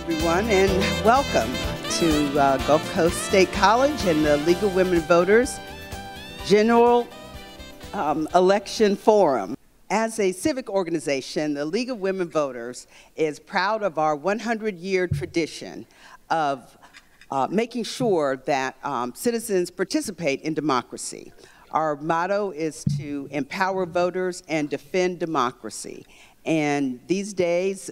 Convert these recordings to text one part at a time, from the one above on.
everyone, and welcome to Gulf Coast State College and the League of Women Voters General Election Forum. As a civic organization, the League of Women Voters is proud of our 100-year tradition of making sure that citizens participate in democracy. Our motto is to empower voters and defend democracy. And these days,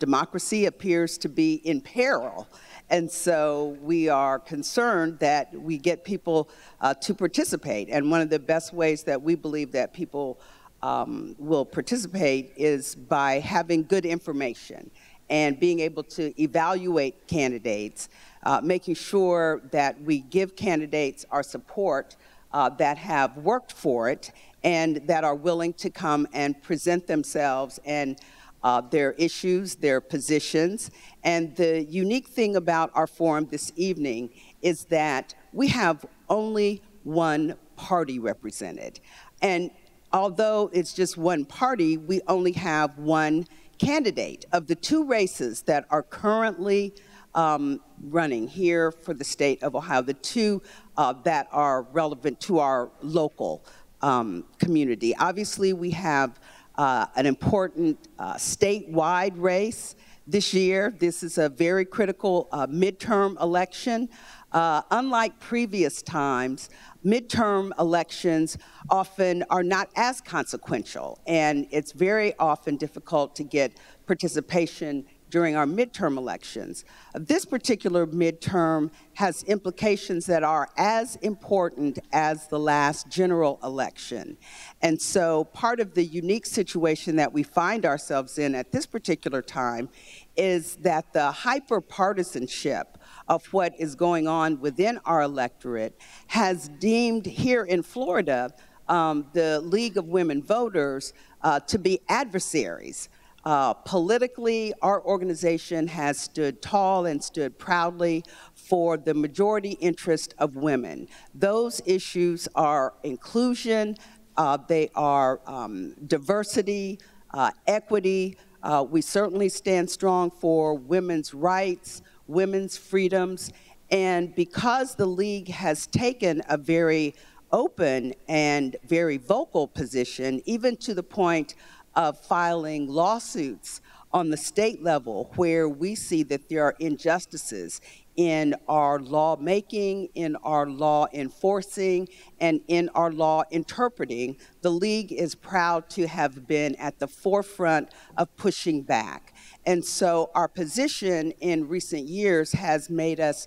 democracy appears to be in peril. And so we are concerned that we get people to participate. And one of the best ways that we believe that people will participate is by having good information and being able to evaluate candidates, making sure that we give candidates our support that have worked for it and that are willing to come and present themselves and their issues, their positions. And the unique thing about our forum this evening is that we have only one party represented. And although it's just one party, we only have one candidate. Of the two races that are currently running here for the state of Ohio, the two that are relevant to our local community. Obviously, we have an important statewide race this year. This is a very critical midterm election. Unlike previous times, midterm elections often are not as consequential, and it's very often difficult to get participation during our midterm elections. This particular midterm has implications that are as important as the last general election. And so part of the unique situation that we find ourselves in at this particular time is that the hyper-partisanship of what is going on within our electorate has deemed here in Florida the League of Women Voters to be adversaries. Politically, our organization has stood tall and stood proudly for the majority interest of women. Those issues are inclusion, they are diversity, equity. We certainly stand strong for women's rights, women's freedoms, and because the League has taken a very open and very vocal position, even to the point of filing lawsuits on the state level where we see that there are injustices in our lawmaking, in our law enforcing, and in our law interpreting. The League is proud to have been at the forefront of pushing back. And so our position in recent years has made us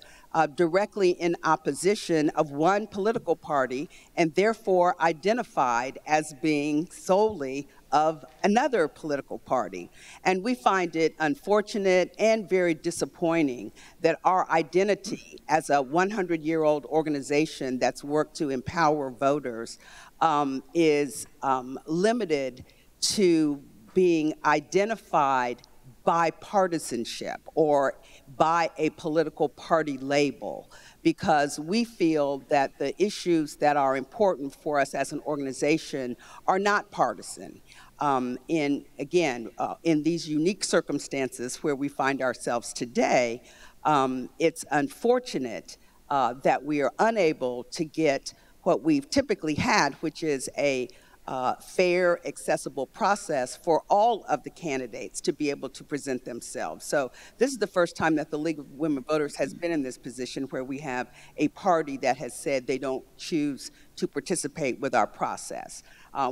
directly in opposition of one political party and therefore identified as being solely of another political party. And we find it unfortunate and very disappointing that our identity as a 100-year-old organization that's worked to empower voters is limited to being identified by partisanship or by a political party label, because we feel that the issues that are important for us as an organization are not partisan. In these unique circumstances where we find ourselves today, it's unfortunate that we are unable to get what we've typically had, which is a fair, accessible process for all of the candidates to be able to present themselves. So this is the first time that the League of Women Voters has been in this position where we have a party that has said they don't choose to participate with our process.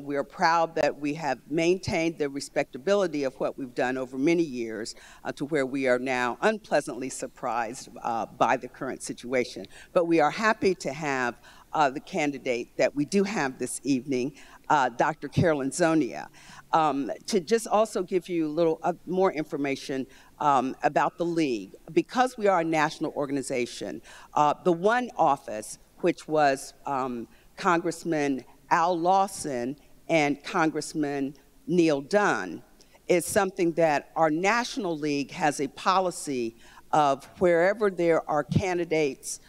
We are proud that we have maintained the respectability of what we've done over many years to where we are now unpleasantly surprised by the current situation. But we are happy to have the candidate that we do have this evening, Dr. Carolyn Zonia. To just also give you a little more information about the League, because we are a national organization, the one office, which was Congressman Al Lawson and Congressman Neil Dunn, is something that our National League has a policy of wherever there are candidates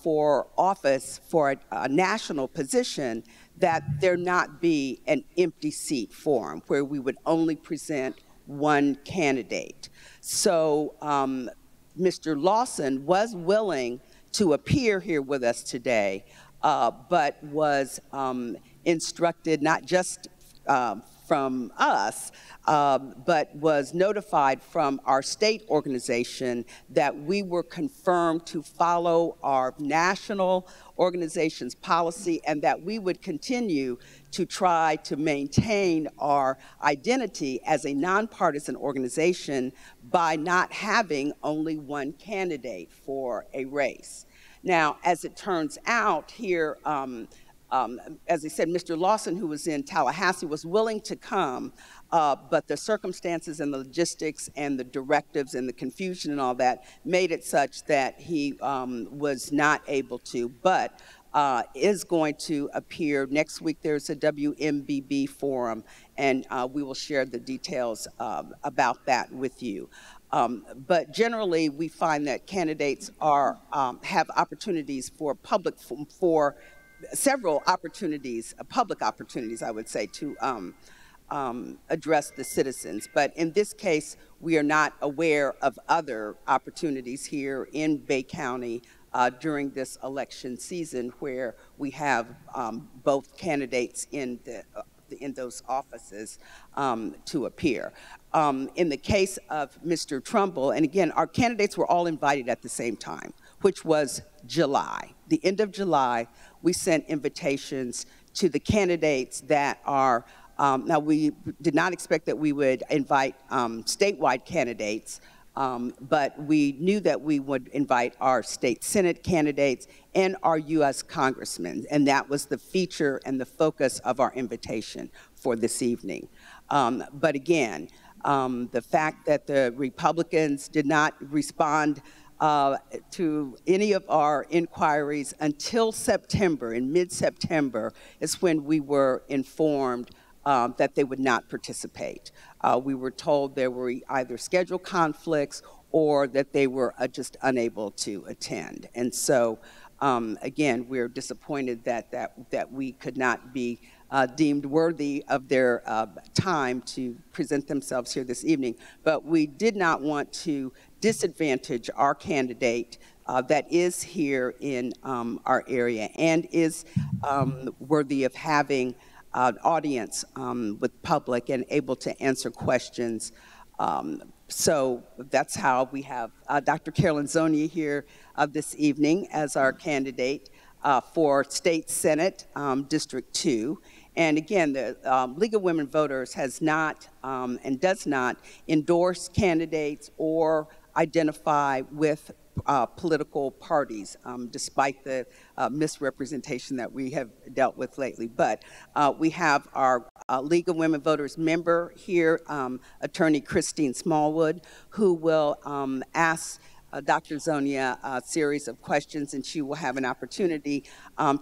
for office for a national position, that there not be an empty seat forum where we would only present one candidate. So Mr. Lawson was willing to appear here with us today, but was instructed not just from us, but was notified from our state organization that we were confirmed to follow our national organization's policy and that we would continue to try to maintain our identity as a nonpartisan organization by not having only one candidate for a race. Now, as it turns out here, as I said, Mr. Lawson, who was in Tallahassee, was willing to come, but the circumstances and the logistics and the directives and the confusion and all that made it such that he was not able to, but is going to appear next week. There's a WMBB forum, and we will share the details about that with you. But generally, we find that candidates are have opportunities for several opportunities, public opportunities, I would say, to address the citizens. But in this case, we are not aware of other opportunities here in Bay County during this election season where we have both candidates in those offices to appear. In the case of Mr. Trumbull, and again, our candidates were all invited at the same time, which was July. The end of July, we sent invitations to the candidates that are, now we did not expect that we would invite statewide candidates, but we knew that we would invite our state Senate candidates and our U.S. congressmen, and that was the feature and the focus of our invitation for this evening. But again, the fact that the Republicans did not respond to any of our inquiries until September, in mid-September, is when we were informed that they would not participate. We were told there were either schedule conflicts or that they were just unable to attend. And so, again, we're disappointed that we could not be deemed worthy of their time to present themselves here this evening. But we did not want to disadvantage our candidate that is here in our area and is worthy of having an audience with public and able to answer questions. So that's how we have Dr. Carolyn Zonia here this evening as our candidate for State Senate District 2. And again, the League of Women Voters has not and does not endorse candidates or identify with political parties, despite the misrepresentation that we have dealt with lately. But we have our League of Women Voters member here, Attorney Christine Smallwood, who will ask Dr. Zonia a series of questions, and she will have an opportunity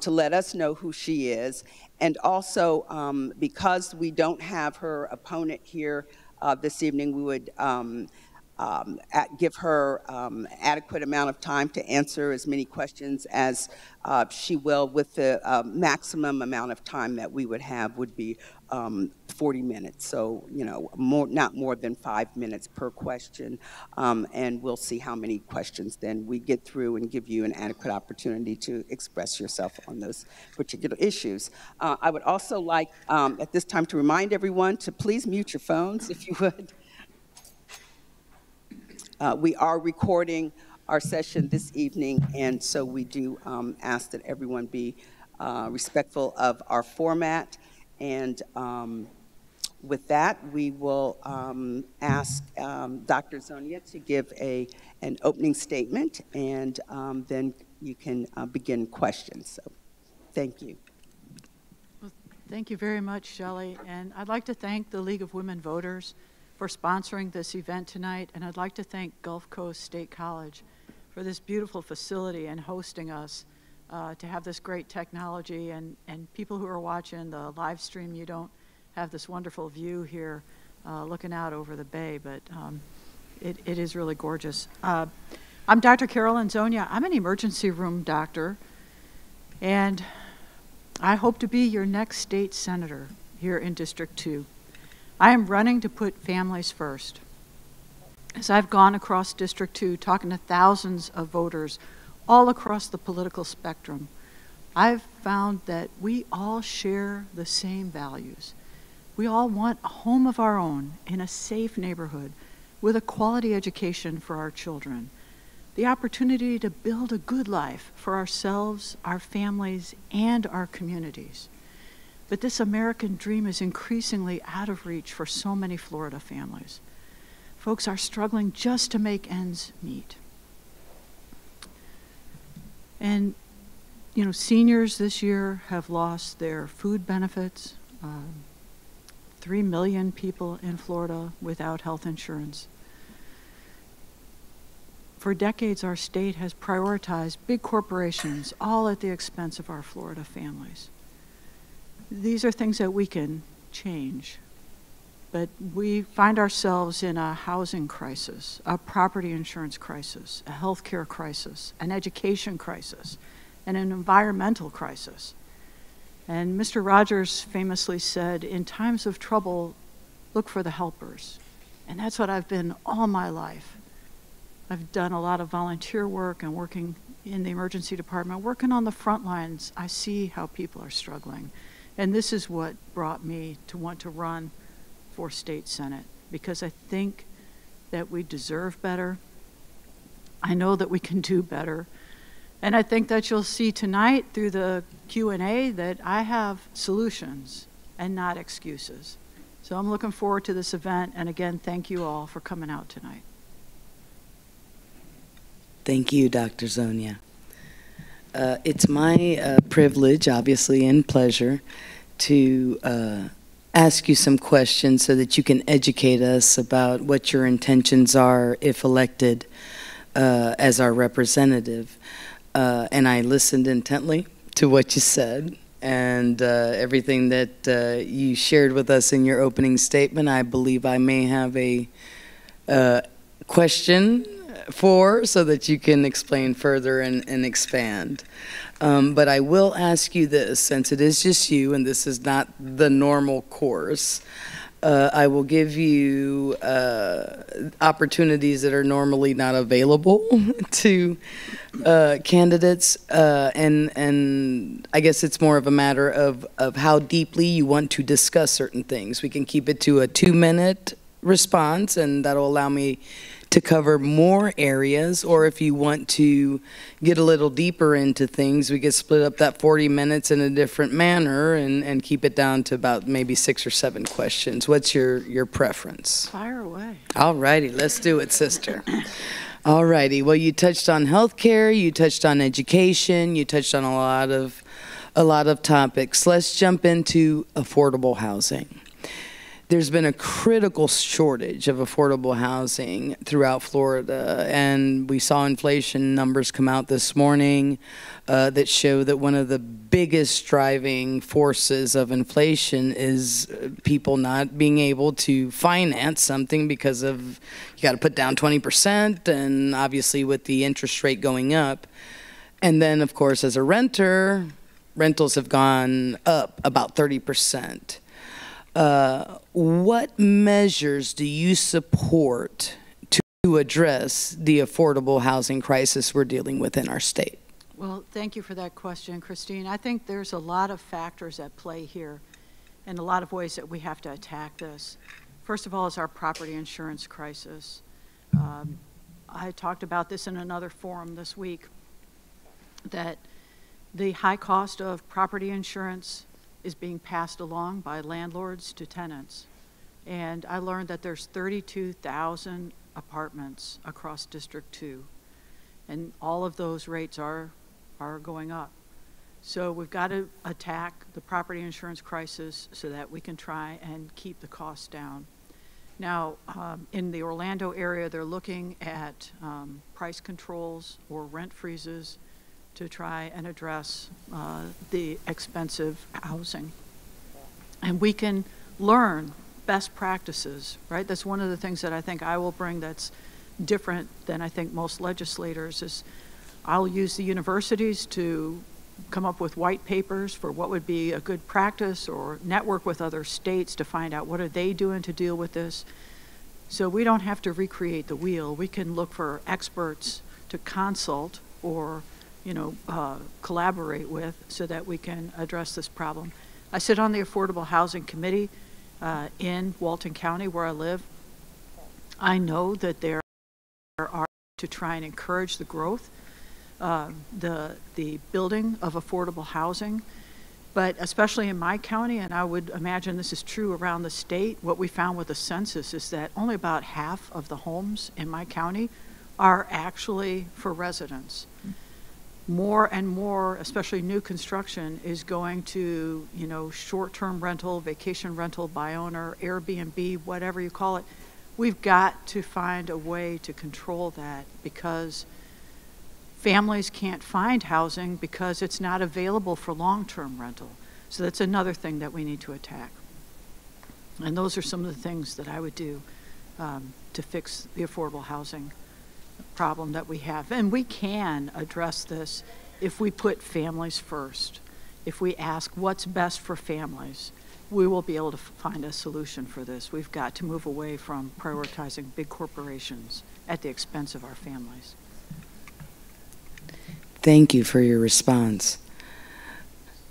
to let us know who she is. And also, because we don't have her opponent here this evening, we would give her adequate amount of time to answer as many questions as she will, with the maximum amount of time that we would have would be 40 minutes. So, you know, not more than 5 minutes per question. And we'll see how many questions then we get through and give you an adequate opportunity to express yourself on those particular issues. I would also like at this time to remind everyone to please mute your phones if you would. We are recording our session this evening, and so we do ask that everyone be respectful of our format. And with that, we will ask Dr. Zonia to give an opening statement, and then you can begin questions. So, thank you. Well, thank you very much, Shelley. And I'd like to thank the League of Women Voters for sponsoring this event tonight, and I'd like to thank Gulf Coast State College for this beautiful facility and hosting us to have this great technology. And people who are watching the live stream, you don't have this wonderful view here looking out over the bay, but it is really gorgeous. I'm Dr. Carolyn Zonia. I'm an emergency room doctor, and I hope to be your next state senator here in District 2. I am running to put families first. As I've gone across District 2, talking to thousands of voters all across the political spectrum, I've found that we all share the same values. We all want a home of our own in a safe neighborhood with a quality education for our children, the opportunity to build a good life for ourselves, our families, and our communities. But this American dream is increasingly out of reach for so many Florida families. Folks are struggling just to make ends meet. And, you know, seniors this year have lost their food benefits. 3 million people in Florida without health insurance. For decades, our state has prioritized big corporations, all at the expense of our Florida families. These are things that we can change. But we find ourselves in a housing crisis, a property insurance crisis, a healthcare crisis, an education crisis, and an environmental crisis. And Mr. Rogers famously said, in times of trouble, look for the helpers. And that's what I've been all my life. I've done a lot of volunteer work and working in the emergency department, working on the front lines. I see how people are struggling. And this is what brought me to want to run for state senate, because I think that we deserve better. I know that we can do better. And I think that you'll see tonight through the Q&A that I have solutions and not excuses. So I'm looking forward to this event. And again, thank you all for coming out tonight. Thank you, Dr. Zonia. It's my privilege, obviously, and pleasure to ask you some questions so that you can educate us about what your intentions are if elected as our representative. And I listened intently to what you said and everything that you shared with us in your opening statement. I believe I may have a question for so that you can explain further and expand. But I will ask you this, since it is just you and this is not the normal course, I will give you opportunities that are normally not available to candidates, and I guess it's more of a matter of how deeply you want to discuss certain things. We can keep it to a 2-minute response, and that'll allow me to cover more areas, or if you want to get a little deeper into things, we could split up that 40 minutes in a different manner and keep it down to about maybe 6 or 7 questions. What's your preference? Fire away. All righty, let's do it, sister. All righty, well, you touched on healthcare, you touched on education, you touched on a lot of topics. Let's jump into affordable housing. There's been a critical shortage of affordable housing throughout Florida, and we saw inflation numbers come out this morning that show that one of the biggest driving forces of inflation is people not being able to finance something because of, you got to put down 20%, and obviously with the interest rate going up. And then, of course, as a renter, rentals have gone up about 30%. What measures do you support to address the affordable housing crisis we're dealing with in our state? Well, thank you for that question, Christine. I think there's a lot of factors at play here and a lot of ways that we have to attack this. First of all is our property insurance crisis. I talked about this in another forum this week, that the high cost of property insurance is being passed along by landlords to tenants. And I learned that there's 32,000 apartments across District 2. And all of those rates are going up. So we've got to attack the property insurance crisis so that we can try and keep the costs down. Now, in the Orlando area, they're looking at price controls or rent freezes to try and address the expensive housing. And we can learn best practices, right? That's one of the things that I think I will bring that's different than I think most legislators is I'll use the universities to come up with white papers for what would be a good practice, or network with other states to find out what are they doing to deal with this. So we don't have to recreate the wheel. We can look for experts to consult or collaborate with so that we can address this problem. I sit on the Affordable Housing Committee in Walton County, where I live. I know that there are to try and encourage the growth, the building of affordable housing, but especially in my county, and I would imagine this is true around the state, what we found with the census is that only about half of the homes in my county are actually for residents. More and more, especially new construction, is going to, short-term rental, vacation rental by owner, Airbnb, whatever you call it. We've got to find a way to control that, because families can't find housing because it's not available for long-term rental. So that's another thing that we need to attack. And those are some of the things that I would do to fix the affordable housing problem that we have. And we can address this if we put families first. If we ask what's best for families, we will be able to find a solution for this. We've got to move away from prioritizing big corporations at the expense of our families. Thank you for your response.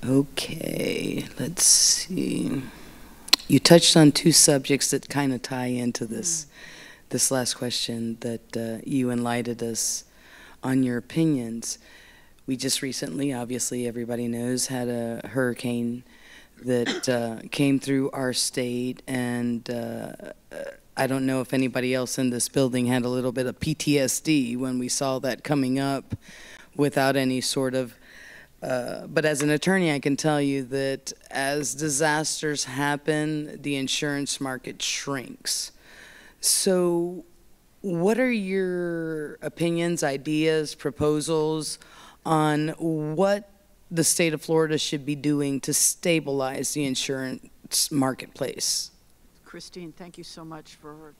Okay, let's see. You touched on two subjects that kind of tie into this last question that you enlightened us on your opinions. We just recently, obviously everybody knows, had a hurricane that came through our state, and I don't know if anybody else in this building had a little bit of PTSD when we saw that coming up without any sort of, but as an attorney, I can tell you that as disasters happen, the insurance market shrinks. So what are your opinions, ideas, proposals on what the state of Florida should be doing to stabilize the insurance marketplace? Christine, thank you so much for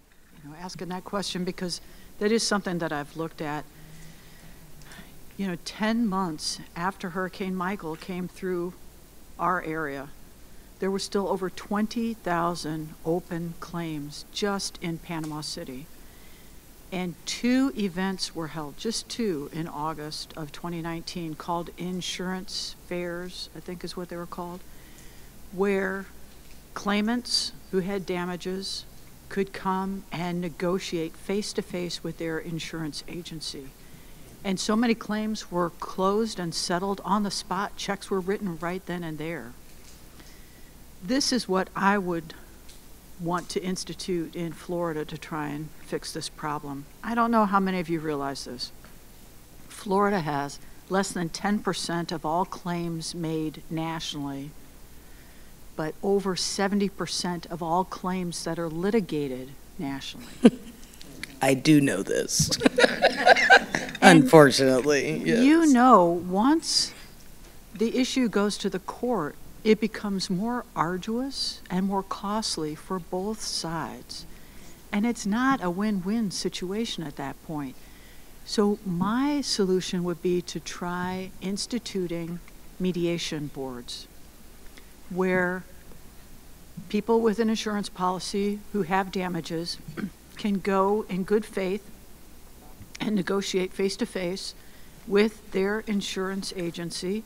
asking that question, because that is something that I've looked at. 10 months after Hurricane Michael came through our area, there were still over 20,000 open claims just in Panama City. And 2 events were held, just 2, in August of 2019, called insurance fairs, I think is what they were called, where claimants who had damages could come and negotiate face-to-face with their insurance agency. And so many claims were closed and settled on the spot. Checks were written right then and there. This is what I would want to institute in Florida to try and fix this problem. I don't know how many of you realize this. Florida has less than 10% of all claims made nationally, but over 70% of all claims that are litigated nationally. I do know this. Unfortunately, yes. Once the issue goes to the court, it becomes more arduous and more costly for both sides. And it's not a win-win situation at that point. So my solution would be to try instituting mediation boards where people with an insurance policy who have damages can go in good faith and negotiate face-to-face with their insurance agency,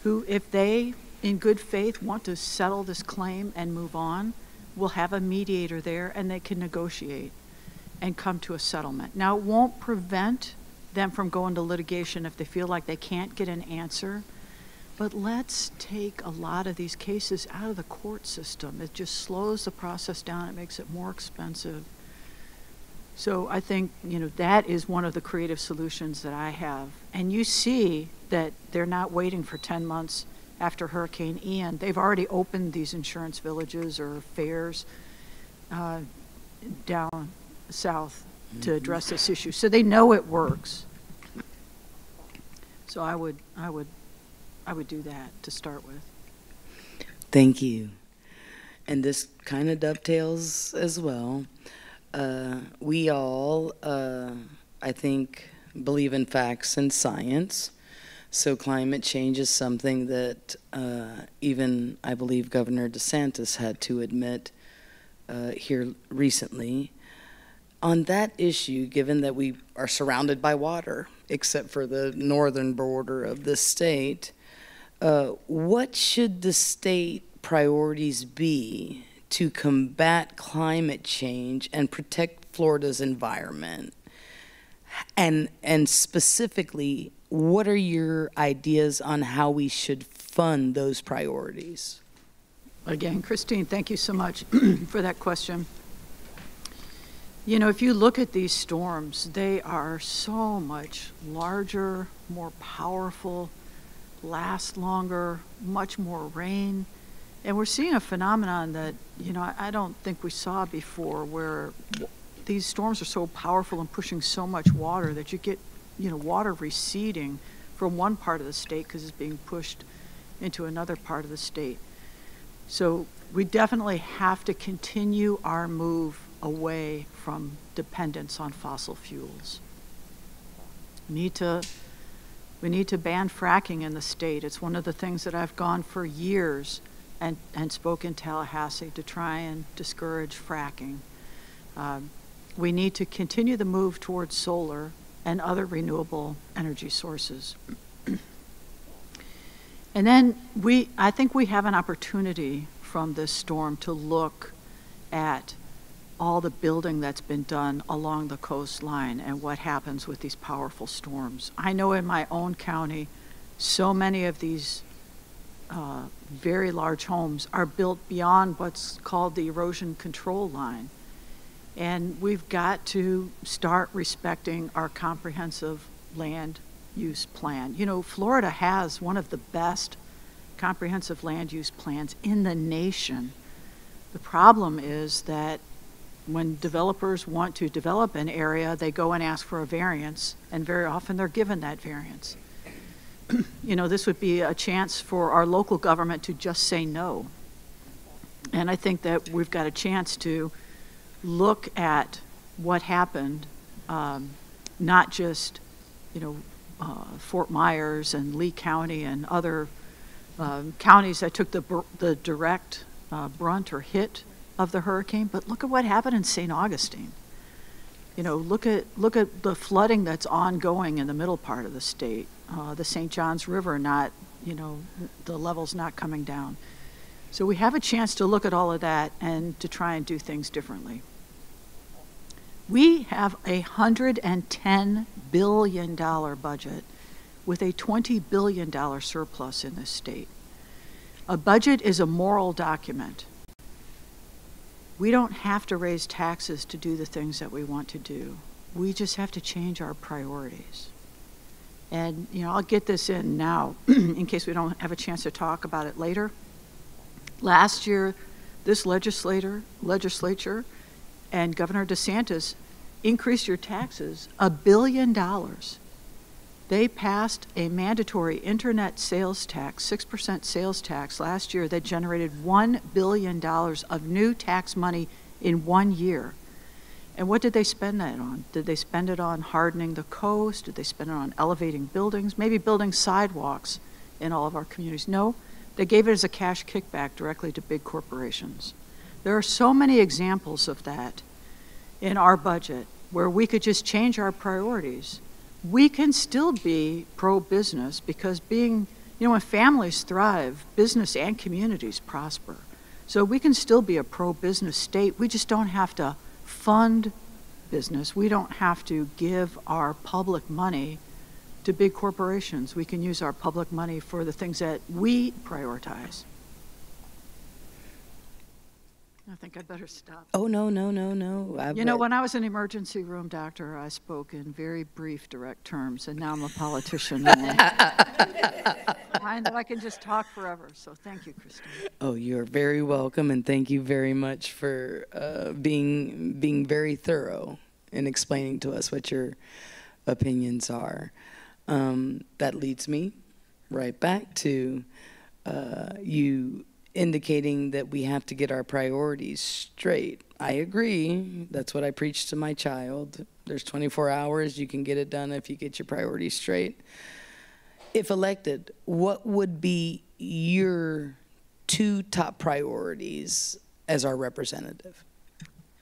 who, if they in good faith want to settle this claim and move on, will have a mediator there and they can negotiate and come to a settlement. Now, it won't prevent them from going to litigation if they feel like they can't get an answer, but let's take a lot of these cases out of the court system. It just slows the process down. It makes it more expensive. So I think, that is one of the creative solutions that I have. And you see that they're not waiting for 10 months after Hurricane Ian. They've already opened these insurance villages or fairs down south to address this issue. So they know it works. So I would do that to start with. Thank you. And this kind of dovetails as well. We all, I think, believe in facts and science. So climate change is something that even, I believe, Governor DeSantis had to admit here recently. On that issue, given that we are surrounded by water, except for the northern border of the state, what should the state priorities be to combat climate change and protect Florida's environment? And specifically, what are your ideas on how we should fund those priorities? Again, Christine, thank you so much for that question. You know, if you look at these storms, they are so much larger, more powerful, last longer, much more rain. And we're seeing a phenomenon that, you know, I don't think we saw before, where these storms are so powerful and pushing so much water that you get, you know, water receding from one part of the state because it's being pushed into another part of the state. So we definitely have to continue our move away from dependence on fossil fuels. We need to ban fracking in the state. It's one of the things that I've gone for years and spoke in Tallahassee to try and discourage fracking. We need to continue the move towards solar and other renewable energy sources. And then I think we have an opportunity from this storm to look at all the building that's been done along the coastline and what happens with these powerful storms. I know in my own county, so many of these very large homes are built beyond what's called the erosion control line. And we've got to start respecting our comprehensive land use plan. You know, Florida has one of the best comprehensive land use plans in the nation. The problem is that when developers want to develop an area, they go and ask for a variance, and very often they're given that variance. You know, this would be a chance for our local government to just say no. And I think that we've got a chance to look at what happened, not just, you know, Fort Myers and Lee County and other counties that took the direct brunt or hit of the hurricane, but look at what happened in St. Augustine. You know, look at the flooding that's ongoing in the middle part of the state. The St. Johns River not, you know, the levels not coming down. So we have a chance to look at all of that and to try and do things differently. We have a $110 billion budget with a $20 billion surplus in this state. A budget is a moral document. We don't have to raise taxes to do the things that we want to do. We just have to change our priorities. And, you know, I'll get this in now in case we don't have a chance to talk about it later. Last year, this legislature and Governor DeSantis increased your taxes $1 billion. They passed a mandatory internet sales tax, 6% sales tax last year that generated $1 billion of new tax money in 1 year. And what did they spend that on? Did they spend it on hardening the coast? Did they spend it on elevating buildings? Maybe building sidewalks in all of our communities? No, they gave it as a cash kickback directly to big corporations. There are so many examples of that in our budget where we could just change our priorities. We can still be pro-business because being, you know, when families thrive, business and communities prosper. So we can still be a pro-business state. We just don't have to fund business. We don't have to give our public money to big corporations. We can use our public money for the things that we prioritize. I think I better stop. Oh, no. You know, when I was an emergency room doctor, I spoke in very brief, direct terms, and now I'm a politician. I know I can just talk forever, so thank you, Christine. Oh, you're very welcome, and thank you very much for being very thorough in explaining to us what your opinions are. That leads me right back to you indicating that we have to get our priorities straight. I agree. That's what I preach to my child. There's 24 hours. You can get it done if you get your priorities straight. If elected, what would be your 2 top priorities as our representative?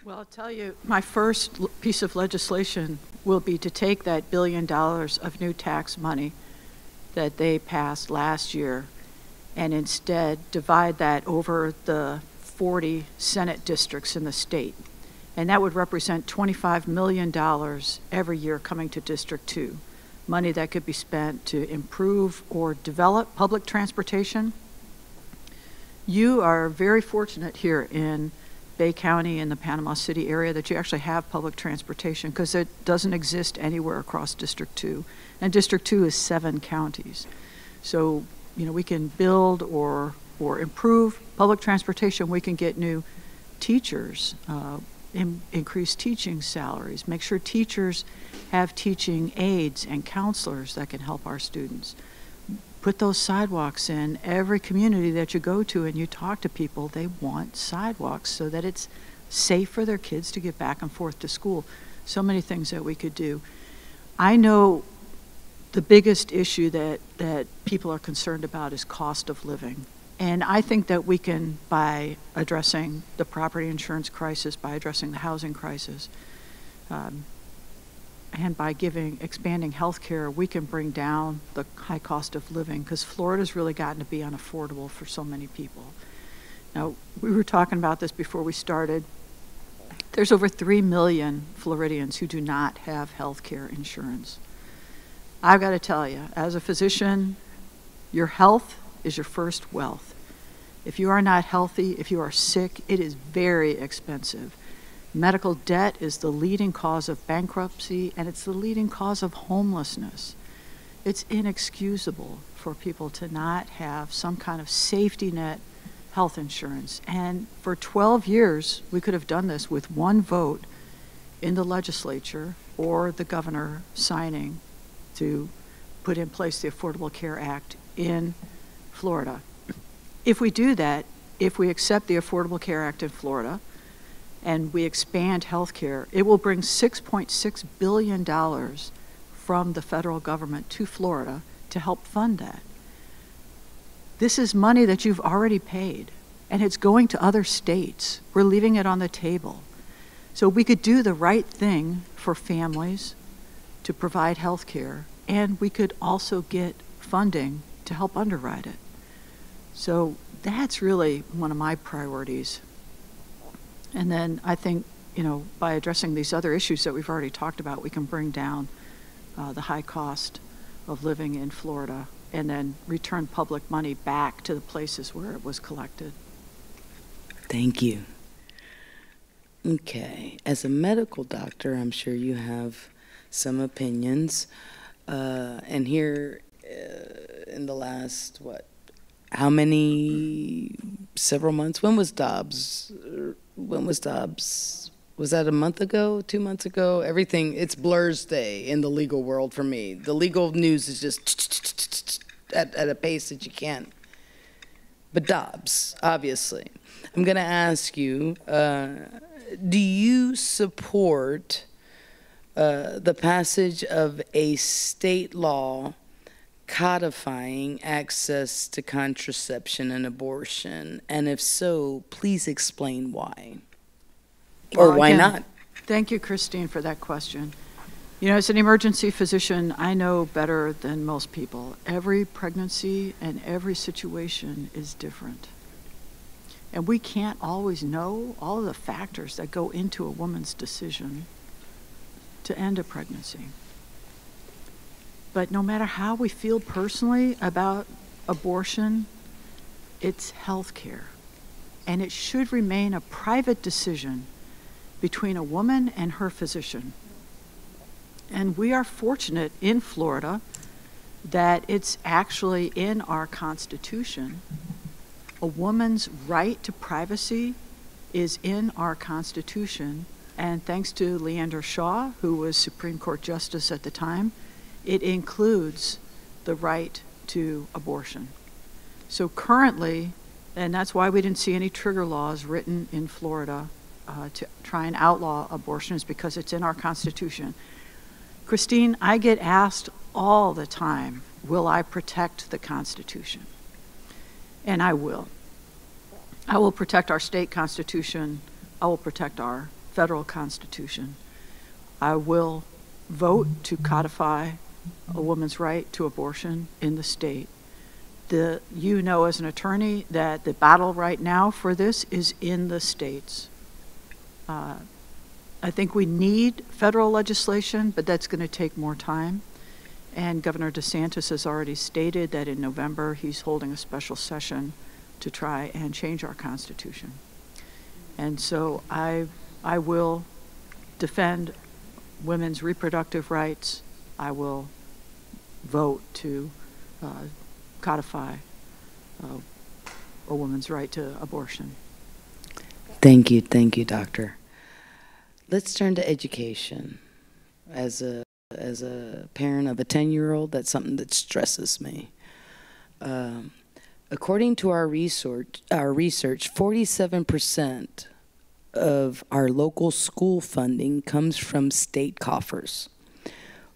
Well, I'll tell you, my first piece of legislation will be to take that $1 billion of new tax money that they passed last year and instead divide that over the 40 Senate districts in the state. And that would represent $25 million every year coming to District 2, money that could be spent to improve or develop public transportation. You are very fortunate here in Bay County in the Panama City area that you actually have public transportation, because it doesn't exist anywhere across District 2. And District 2 is 7 counties. So, you know, we can build or improve public transportation. We can get new teachers, increase teaching salaries, make sure teachers have teaching aides and counselors that can help our students. Put those sidewalks in every community that you go to and you talk to people, they want sidewalks so that it's safe for their kids to get back and forth to school. So many things that we could do. I know the biggest issue that people are concerned about is cost of living. And I think that we can, by addressing the property insurance crisis, by addressing the housing crisis, and by expanding health care, we can bring down the high cost of living, because Florida's really gotten to be unaffordable for so many people. Now, we were talking about this before we started. There's over 3 million Floridians who do not have health care insurance. I've got to tell you, as a physician, your health is your first wealth. If you are not healthy, if you are sick, it is very expensive. Medical debt is the leading cause of bankruptcy, and it's the leading cause of homelessness. It's inexcusable for people to not have some kind of safety net health insurance. And for 12 years, we could have done this with one vote in the legislature or the governor signing to put in place the Affordable Care Act in Florida. If we do that, if we accept the Affordable Care Act in Florida, and we expand health care, it will bring $6.6 billion from the federal government to Florida to help fund that. This is money that you've already paid, and it's going to other states. We're leaving it on the table. So we could do the right thing for families to provide health care, and we could also get funding to help underwrite it. So that's really one of my priorities. And then I think, you know, by addressing these other issues that we've already talked about, we can bring down the high cost of living in Florida and then return public money back to the places where it was collected. Thank you. Okay. As a medical doctor, I'm sure you have some opinions. And here in the last, several months? When was Dobbs? Was that a month ago, 2 months ago? Everything, it's blurs day in the legal world for me. The legal news is just at a pace that you can't. But Dobbs, obviously. I'm going to ask you, do you support the passage of a state law codifying access to contraception and abortion? And if so, please explain why. Or Well, why again, not? Thank you, Christine, for that question. You know, as an emergency physician, I know better than most people. Every pregnancy and every situation is different. And we can't always know all of the factors that go into a woman's decision to end a pregnancy. But no matter how we feel personally about abortion, it's health care. And it should remain a private decision between a woman and her physician. And we are fortunate in Florida that it's actually in our Constitution. A woman's right to privacy is in our Constitution. And thanks to Leander Shaw, who was Supreme Court Justice at the time, it includes the right to abortion. So currently, and that's why we didn't see any trigger laws written in Florida to try and outlaw abortion, is because it's in our Constitution. Christine, I get asked all the time, will I protect the Constitution? And I will. I will protect our state constitution. I will protect our federal constitution. I will vote to codify a woman's right to abortion in the state. You know as an attorney that the battle right now for this is in the states. I think we need federal legislation, but that's going to take more time. And Governor DeSantis has already stated that in November he's holding a special session to try and change our Constitution. And so I will defend women's reproductive rights. I will vote to codify a woman's right to abortion. Thank you, doctor. Let's turn to education. As a parent of a 10-year-old, that's something that stresses me. According to our research, 47% of our local school funding comes from state coffers.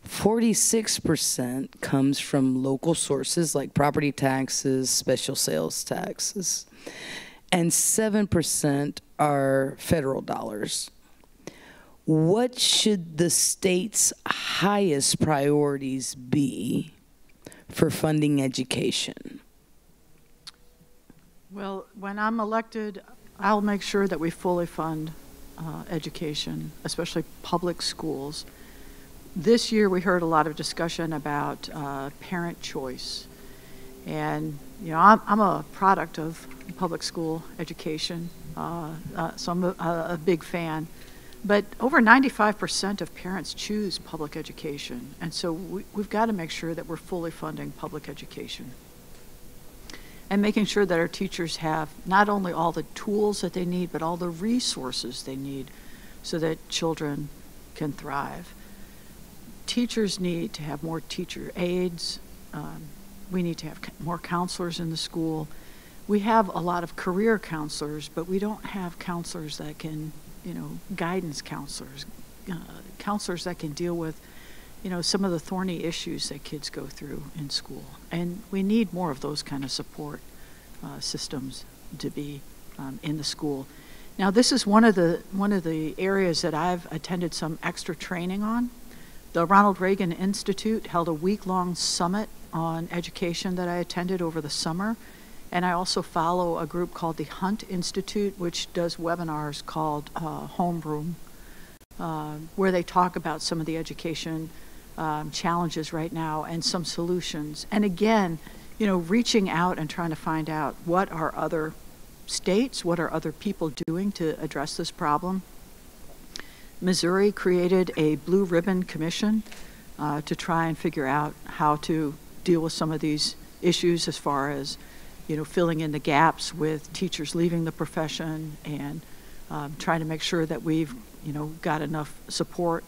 46% comes from local sources like property taxes, special sales taxes, and 7% are federal dollars. What should the state's highest priorities be for funding education? Well, when I'm elected, I'll make sure that we fully fund education, especially public schools. This year we heard a lot of discussion about parent choice. And, you know, I'm a product of public school education, so I'm a big fan. But over 95% of parents choose public education. And so we've got to make sure that we're fully funding public education. And making sure that our teachers have not only all the tools that they need, but all the resources they need so that children can thrive. Teachers need to have more teacher aides. We need to have more counselors in the school. We have a lot of career counselors, but we don't have counselors that can, you know, guidance counselors, counselors that can deal with, you know, some of the thorny issues that kids go through in school. And we need more of those kind of support systems to be in the school. Now, this is one of the areas that I've attended some extra training on. The Ronald Reagan Institute held a week-long summit on education that I attended over the summer. And I also follow a group called the Hunt Institute, which does webinars called Homeroom, where they talk about some of the education challenges right now and some solutions. And again, you know, reaching out and trying to find out what are other states, what are other people doing to address this problem. Missouri created a Blue Ribbon Commission to try and figure out how to deal with some of these issues as far as, you know, filling in the gaps with teachers leaving the profession and trying to make sure that we've, you know, got enough support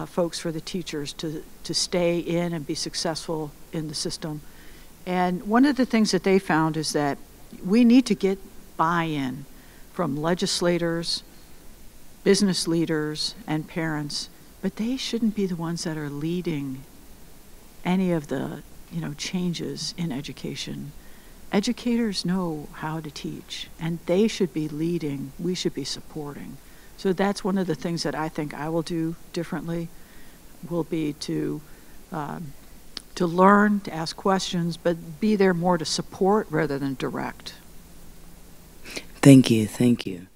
folks for the teachers to stay in and be successful in the system. And one of the things that they found is that we need to get buy-in from legislators, business leaders, and parents, but they shouldn't be the ones that are leading any of the, you know, changes in education. Educators know how to teach, and they should be leading. We should be supporting. So that's one of the things that I think I will do differently, will be to learn, to ask questions, but be there more to support rather than direct. Thank you, thank you.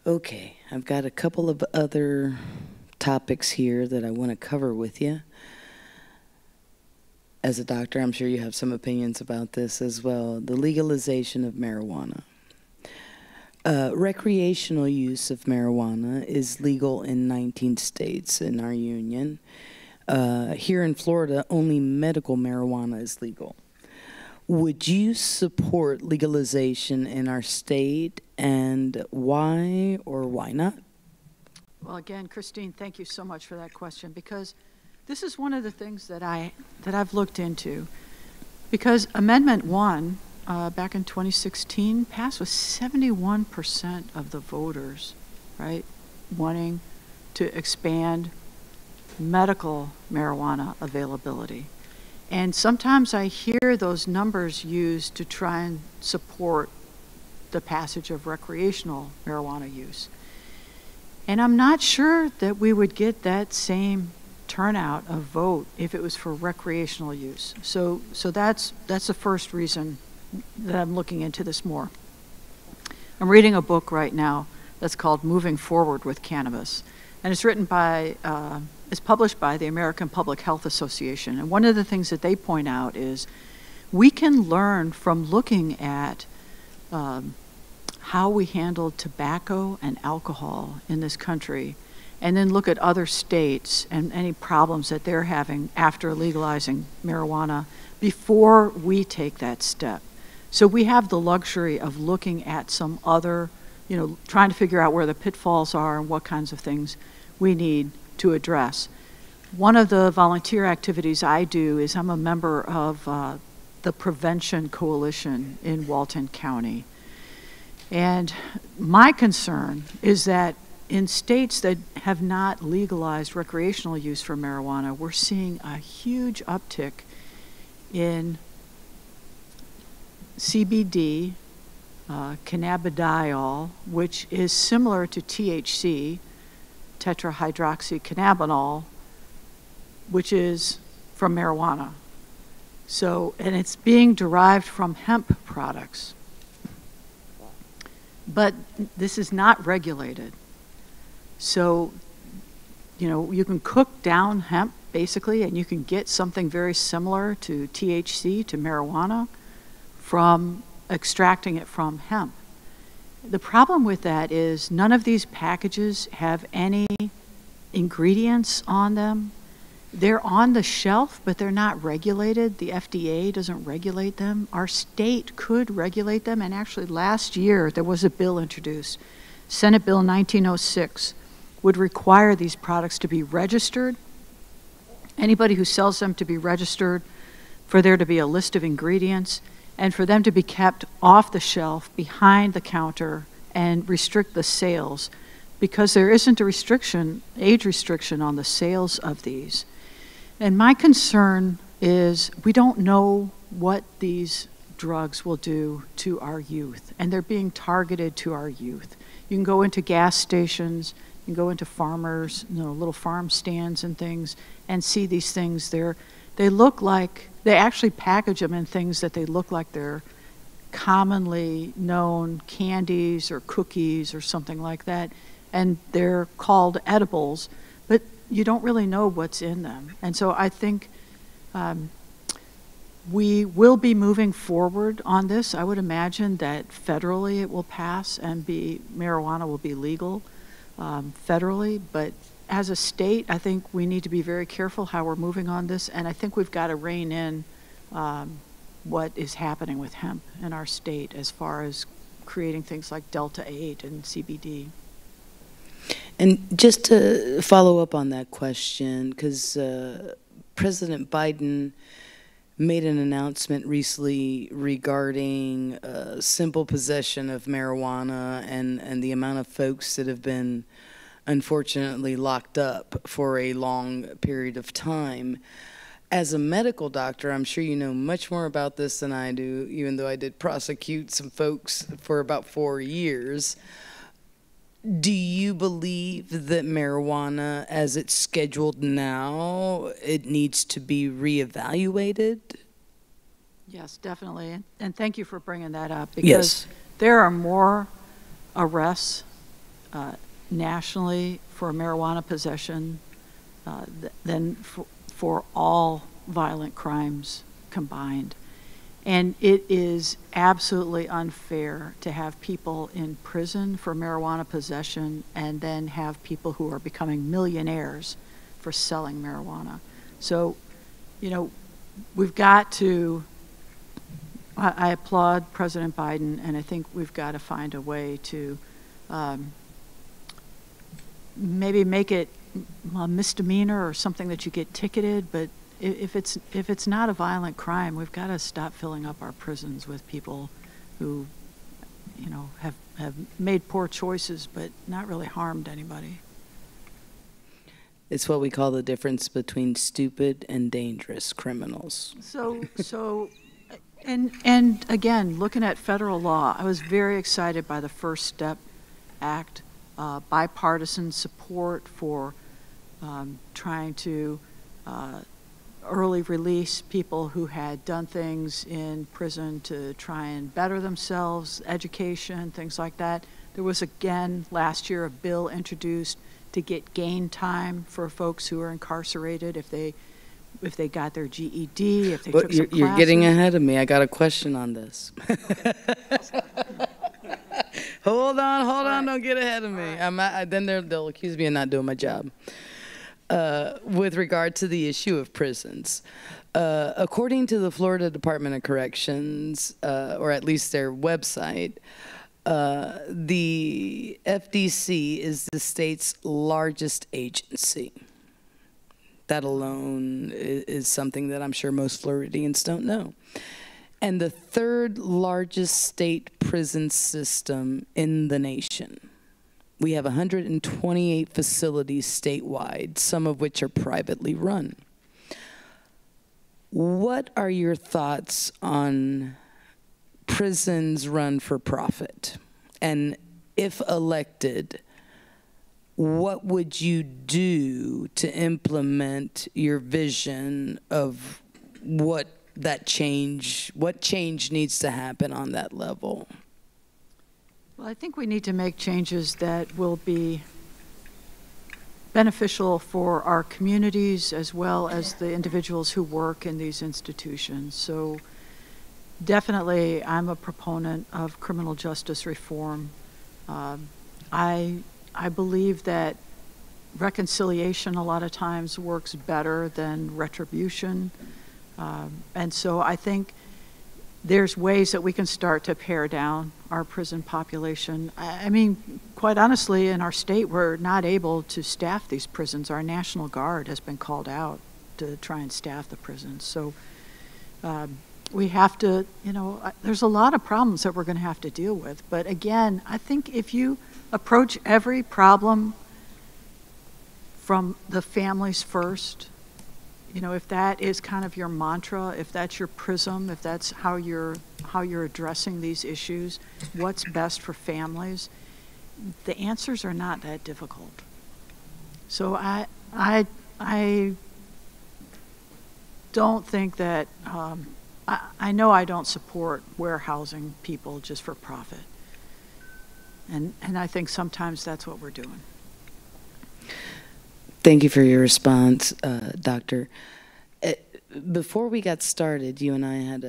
Okay, I've got a couple of other topics here that I want to cover with you. As a doctor, I'm sure you have some opinions about this as well. The legalization of marijuana. Recreational use of marijuana is legal in 19 states in our union. Here in Florida, only medical marijuana is legal. Would you support legalization in our state, and why or why not? Well, again, Christine, thank you so much for that question, because this is one of the things that I've looked into. Because Amendment 1, back in 2016, passed with 71% of the voters, right, wanting to expand medical marijuana availability. And sometimes I hear those numbers used to try and support the passage of recreational marijuana use. And I'm not sure that we would get that same turnout of vote if it was for recreational use. So that's the first reason that I'm looking into this more. I'm reading a book right now that's called Moving Forward with Cannabis. And it's written by, it's published by the American Public Health Association. And one of the things that they point out is we can learn from looking at how we handled tobacco and alcohol in this country, and then look at other states and any problems that they're having after legalizing marijuana before we take that step. So we have the luxury of looking at some other, trying to figure out where the pitfalls are and what kinds of things we need to address. One of the volunteer activities I do is I'm a member of the Prevention Coalition in Walton County. And my concern is that in states that have not legalized recreational use for marijuana, we're seeing a huge uptick in CBD, cannabidiol, which is similar to THC, tetrahydroxycannabinol, which is from marijuana. So, and it's being derived from hemp products. But this is not regulated. So, you can cook down hemp, basically, and you can get something very similar to THC, to marijuana, from extracting it from hemp. The problem with that is none of these packages have any ingredients on them. They're on the shelf, but they're not regulated. The FDA doesn't regulate them. Our state could regulate them, and actually last year there was a bill introduced. Senate Bill 1906 would require these products to be registered, anybody who sells them to be registered, for there to be a list of ingredients, and for them to be kept off the shelf behind the counter and restrict the sales, because there isn't a age restriction on the sales of these. And my concern is we don't know what these drugs will do to our youth, and they're being targeted to our youth. You can go into gas stations, you can go into farmers, little farm stands and things, and see these things. They look like, they actually package them in things that they look like they're commonly known candies or cookies or something like that, and they're called edibles, but you don't really know what's in them. And so I think we will be moving forward on this. I would imagine that federally it will pass and marijuana will be legal federally, but as a state, I think we need to be very careful how we're moving on this, and I think we've got to rein in what is happening with hemp in our state as far as creating things like Delta-8 and CBD. And just to follow up on that question, because President Biden made an announcement recently regarding simple possession of marijuana and the amount of folks that have been unfortunately locked up for a long period of time. As a medical doctor, I'm sure you know much more about this than I do, even though I did prosecute some folks for about 4 years. Do you believe that marijuana, as it's scheduled now, it needs to be reevaluated? Yes, definitely. And thank you for bringing that up, because there are more arrests nationally for marijuana possession than for all violent crimes combined. And it is absolutely unfair to have people in prison for marijuana possession and then have people who are becoming millionaires for selling marijuana. So, we've got to, I applaud President Biden, and I think we've got to find a way to maybe make it a misdemeanor or something that you get ticketed, but if it's not a violent crime, we've got to stop filling up our prisons with people who, have made poor choices but not really harmed anybody. It's what we call the difference between stupid and dangerous criminals. And again, looking at federal law, I was very excited by the First Step Act, bipartisan support for trying to early release people who had done things in prison to try and better themselves, education, things like that. There was, again, last year, a bill introduced to get gain time for folks who are incarcerated if they got their GED, if they took some classes. You're getting ahead of me. I got a question on this. Hold on, don't get ahead of me. Then they'll accuse me of not doing my job. With regard to the issue of prisons, according to the Florida Department of Corrections, or at least their website, the FDC is the state's largest agency. That alone is something that I'm sure most Floridians don't know. And the third largest state prison system in the nation. We have 128 facilities statewide, some of which are privately run. What are your thoughts on prisons run for profit? And if elected, what would you do to implement your vision of what change needs to happen on that level? Well, I think we need to make changes that will be beneficial for our communities as well as the individuals who work in these institutions. So definitely, I'm a proponent of criminal justice reform. I believe that reconciliation a lot of times works better than retribution. And so I think there's ways that we can start to pare down our prison population. I mean, quite honestly, in our state, we're not able to staff these prisons. Our National Guard has been called out to try and staff the prisons. So we have to, there's a lot of problems that we're going to have to deal with. But again, I think if you approach every problem from the families first, if that is kind of your mantra, if that's your prism, if that's how you're addressing these issues, what's best for families, the answers are not that difficult. So I don't think that I know I don't support warehousing people just for profit, and I think sometimes that's what we're doing. Thank you for your response, Doctor. Before we got started, you and I had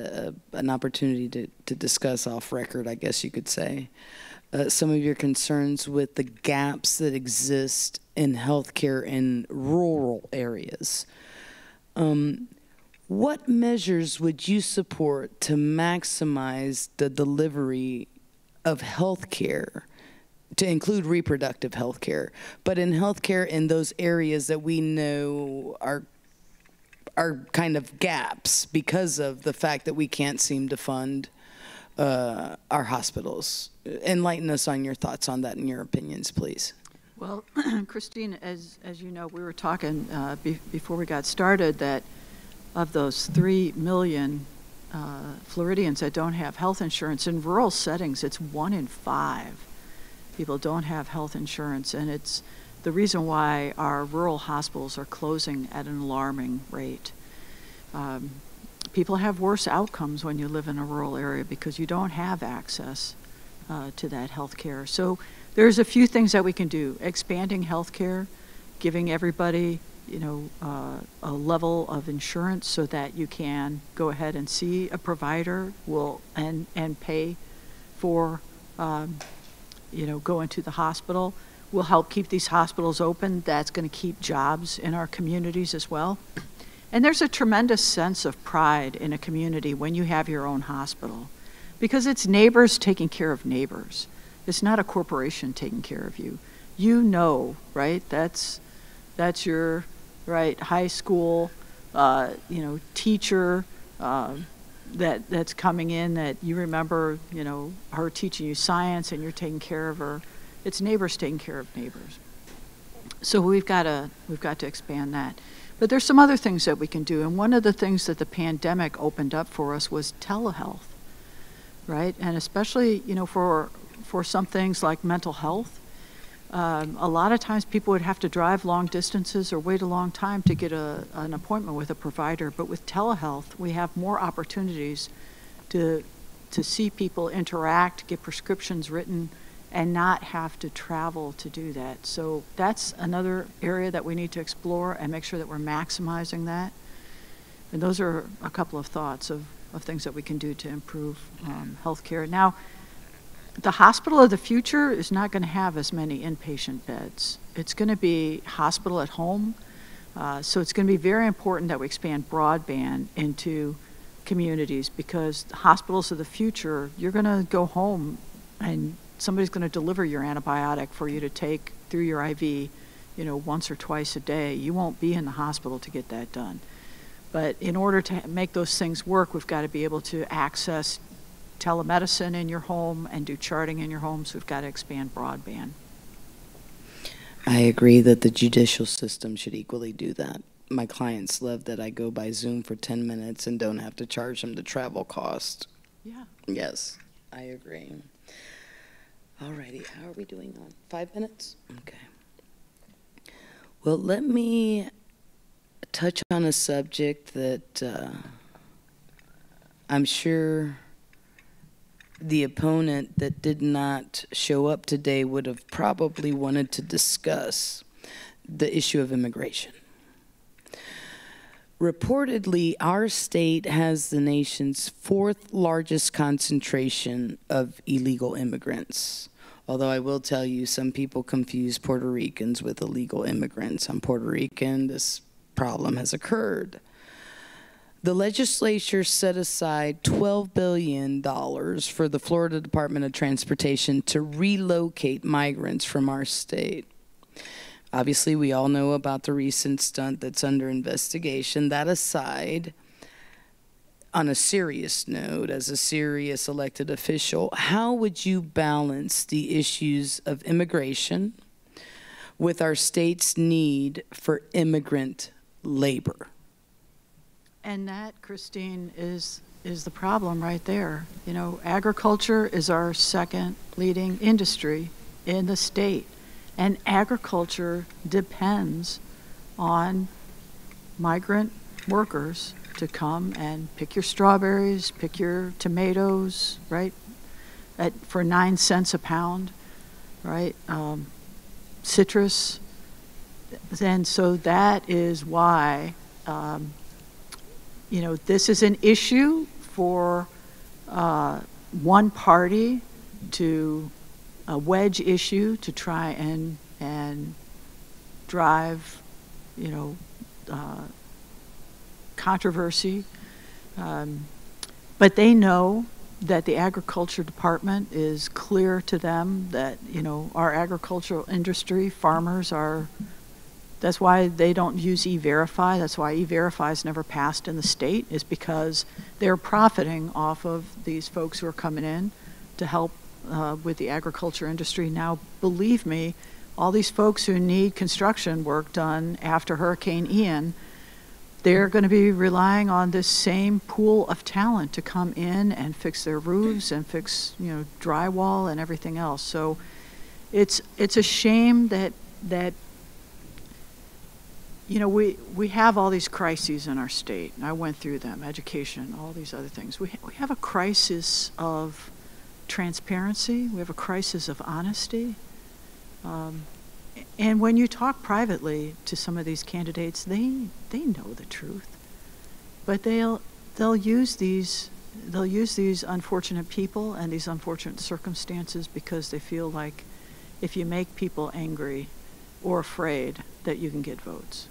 an opportunity to discuss off record, I guess you could say, some of your concerns with the gaps that exist in healthcare in rural areas. What measures would you support to maximize the delivery of healthcare, to include reproductive health care, but in healthcare in those areas that we know are kind of gaps because of the fact that we can't seem to fund our hospitals? Enlighten us on your thoughts on that and your opinions, please. Well, Christine, as you know, we were talking before we got started that of those 3 million Floridians that don't have health insurance, in rural settings, it's 1 in 5. People don't have health insurance, and it's the reason why our rural hospitals are closing at an alarming rate. People have worse outcomes when you live in a rural area because you don't have access to that health care. So there's a few things that we can do. Expanding health care, giving everybody a level of insurance so that you can go ahead and see a provider and pay for going to the hospital will help keep these hospitals open. That's going to keep jobs in our communities as well. And there's a tremendous sense of pride in a community when you have your own hospital, because it's neighbors taking care of neighbors. It's not a corporation taking care of you. Right? That's your high school teacher that's coming in that you remember, her teaching you science and you're taking care of her. It's neighbors taking care of neighbors. So we've got to expand that. But there's some other things that we can do, and one of the things that the pandemic opened up for us was telehealth, right? And especially, for some things like mental health, a lot of times people would have to drive long distances or wait a long time to get an appointment with a provider. But with telehealth, we have more opportunities to see people interact, get prescriptions written, and not have to travel to do that. So that's another area that we need to explore and make sure that we're maximizing that. And those are a couple of thoughts of things that we can do to improve healthcare. Now, the hospital of the future is not going to have as many inpatient beds. It's going to be hospital at home. So it's going to be very important that we expand broadband into communities, because hospitals of the future, you're going to go home and somebody's going to deliver your antibiotic for you to take through your IV, once or twice a day. You won't be in the hospital to get that done. But in order to make those things work, we've got to be able to access telemedicine in your home and do charting in your home, so we've got to expand broadband. I agree that the judicial system should equally do that. My clients love that I go by Zoom for 10 minutes and don't have to charge them the travel cost. Yeah. Yes, I agree. All righty, how are we doing on 5 minutes? Okay. Well, let me touch on a subject that I'm sure the opponent that did not show up today would have probably wanted to discuss: the issue of immigration. Reportedly, our state has the nation's 4th largest concentration of illegal immigrants. Although I will tell you, some people confuse Puerto Ricans with illegal immigrants. I'm Puerto Rican. This problem has occurred. The legislature set aside $12 billion for the Florida Department of Transportation to relocate migrants from our state. Obviously, we all know about the recent stunt that's under investigation. That aside, on a serious note, as a serious elected official, how would you balance the issues of immigration with our state's need for immigrant labor? And that, Christine, is the problem right there. Agriculture is our second leading industry in the state. And agriculture depends on migrant workers to come and pick your strawberries, pick your tomatoes, right, for 9 cents a pound, right, citrus. And so that is why, this is an issue for one party to a wedge issue to try and drive, controversy. But they know that the agriculture department is clear to them that, our agricultural industry, farmers are, that's why they don't use E-Verify. That's why E-Verify has never passed in the state, is because they're profiting off of these folks who are coming in to help with the agriculture industry. Now, believe me, all these folks who need construction work done after Hurricane Ian, they're going to be relying on this same pool of talent to come in and fix their roofs and fix, drywall and everything else. So it's a shame that we have all these crises in our state, and I went through them: education, all these other things. We have a crisis of transparency. We have a crisis of honesty. And when you talk privately to some of these candidates, they know the truth, but they'll use these unfortunate people and these unfortunate circumstances because they feel like if you make people angry or afraid, that you can get votes.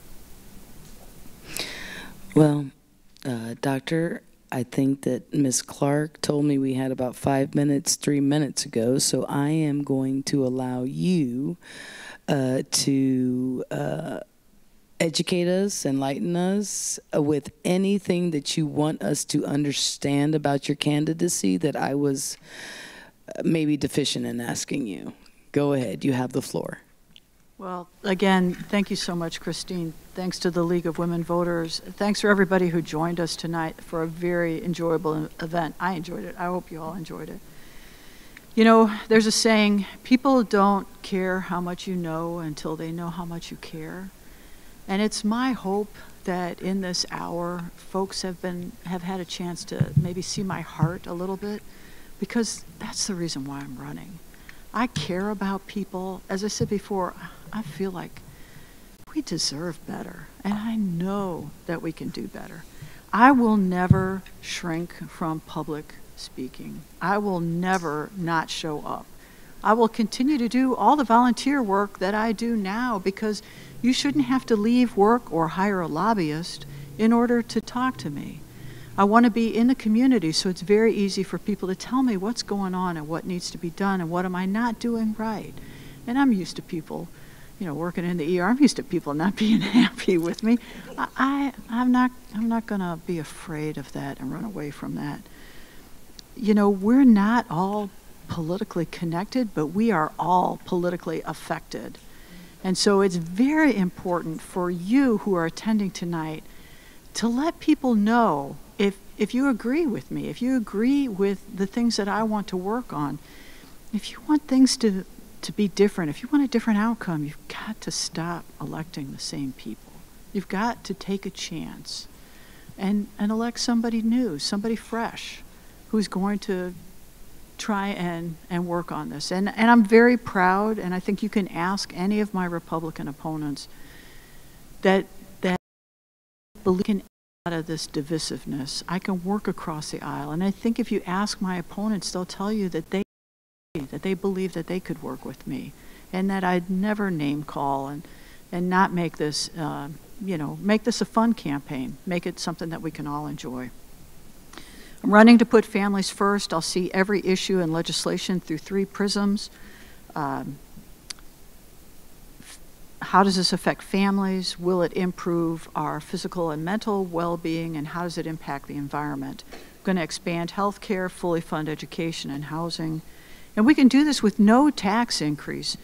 Well, Doctor, I think that Ms. Clark told me we had about 5 minutes 3 minutes ago, so I am going to allow you to educate us, enlighten us with anything that you want us to understand about your candidacy that I was maybe deficient in asking you. Go ahead, you have the floor. Well, again, thank you so much, Christine. Thanks to the League of Women Voters. Thanks for everybody who joined us tonight for a very enjoyable event. I enjoyed it. I hope you all enjoyed it. You know, there's a saying, people don't care how much you know until they know how much you care. And it's my hope that in this hour, folks have had a chance to maybe see my heart a little bit, because that's the reason why I'm running. I care about people. As I said before, I feel like we deserve better, and I know that we can do better. I will never shrink from public speaking. I will never not show up. I will continue to do all the volunteer work that I do now, because you shouldn't have to leave work or hire a lobbyist in order to talk to me. I want to be in the community, so it's very easy for people to tell me what's going on and what needs to be done and what am I not doing right. And I'm used to people, you know, working in the ER. I'm used to people not being happy with me. I'm not going to be afraid of that and run away from that. You know, we're not all politically connected, but we are all politically affected. And so it's very important for you who are attending tonight to let people know if you agree with me, if you agree with the things that I want to work on, if you want things to be different, if you want a different outcome, you've got to stop electing the same people. You've got to take a chance and elect somebody new, somebody fresh, who's going to try and work on this. And I'm very proud, and I think you can ask any of my Republican opponents that believe out of this divisiveness. I can work across the aisle. And I think if you ask my opponents, they'll tell you that they believe that they could work with me, and that I'd never name call and not make this, make this a fun campaign, make it something that we can all enjoy. I'm running to put families first. I'll see every issue and legislation through 3 prisms. How does this affect families? Will it improve our physical and mental well-being? And how does it impact the environment? I'm going to expand health care, fully fund education and housing. And we can do this with no tax increase,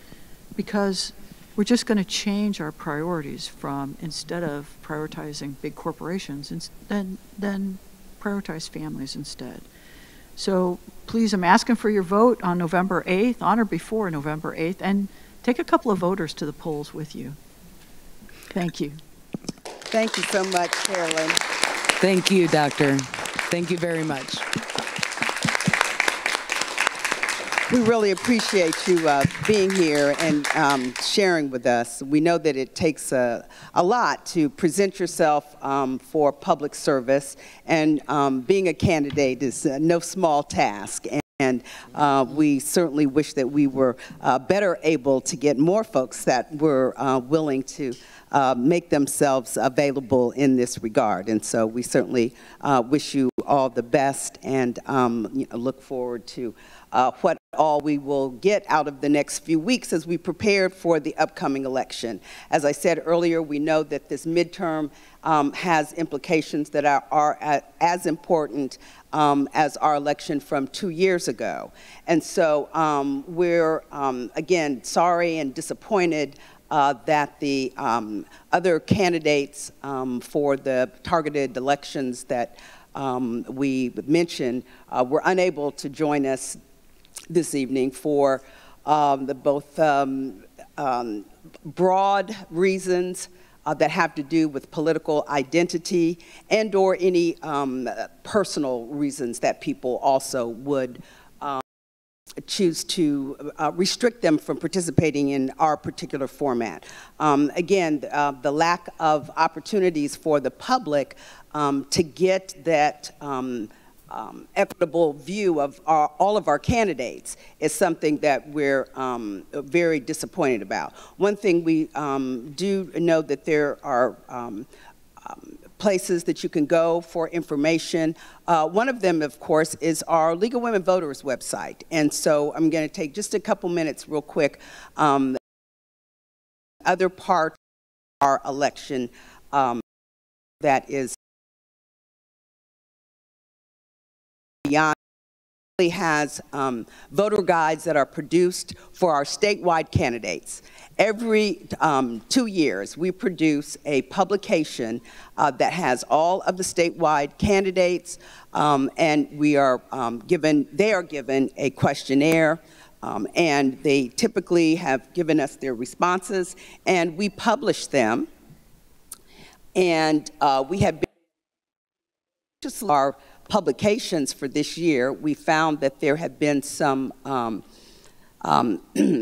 because we're just going to change our priorities from, instead of prioritizing big corporations, then prioritize families instead. So please, I'm asking for your vote on November 8th, on or before November 8th, and take a couple of voters to the polls with you. Thank you. Thank you so much, Carolyn. Thank you, Doctor. Thank you very much. We really appreciate you being here and sharing with us. We know that it takes a lot to present yourself for public service, and being a candidate is no small task. And we certainly wish that we were better able to get more folks that were willing to make themselves available in this regard. And so we certainly wish you all the best, and look forward to what all we will get out of the next few weeks as we prepare for the upcoming election. As I said earlier, we know that this midterm has implications that are as important as our election from 2 years ago. And so we're, again, sorry and disappointed that the other candidates for the targeted elections that we mentioned were unable to join us this evening for both broad reasons that have to do with political identity, and or any personal reasons that people also would choose to restrict them from participating in our particular format. Again, the lack of opportunities for the public to get that equitable view of all of our candidates is something that we're very disappointed about. One thing we do know that there are places that you can go for information. One of them, of course, is our League of Women Voters website. And so I'm going to take just a couple minutes real quick. Other part of our election that is beyond has voter guides that are produced for our statewide candidates. Every 2 years, we produce a publication that has all of the statewide candidates, and they are given a questionnaire, and they typically have given us their responses, and we publish them. And we have been our publications for this year. We found that there have been some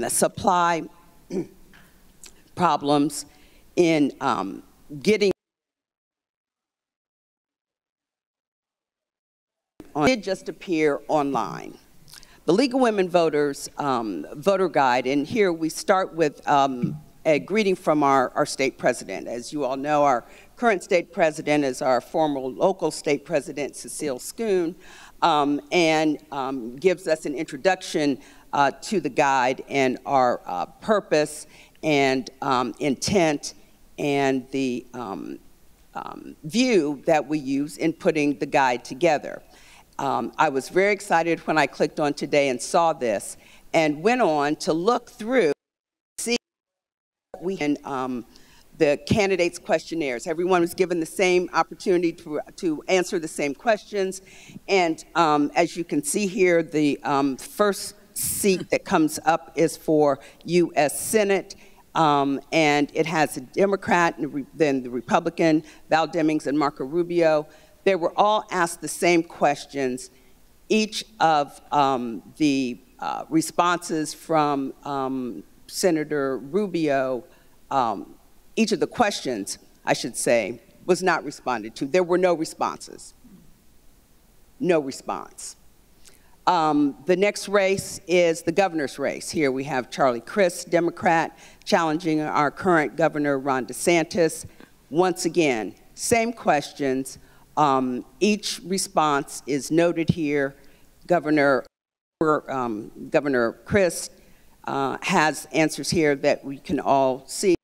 supply problems in getting did just appear online. The League of Women Voters voter guide, and here we start with a greeting from our state president. As you all know, our current state president is our former local state president, Cecile Schoon, and gives us an introduction to the guide and our purpose and intent and the view that we use in putting the guide together. I was very excited when I clicked on today and saw this and went on to look through, see we can the candidates' questionnaires. Everyone was given the same opportunity to answer the same questions. And as you can see here, the first seat that comes up is for U.S. Senate. And it has a Democrat, and then the Republican, Val Demings and Marco Rubio. They were all asked the same questions. Each of the responses from Senator Rubio, each of the questions, I should say, was not responded to. There were no responses. No response. The next race is the governor's race. Here we have Charlie Crist, Democrat, challenging our current governor, Ron DeSantis. Once again, same questions. Each response is noted here. Governor Crist has answers here that we can all see.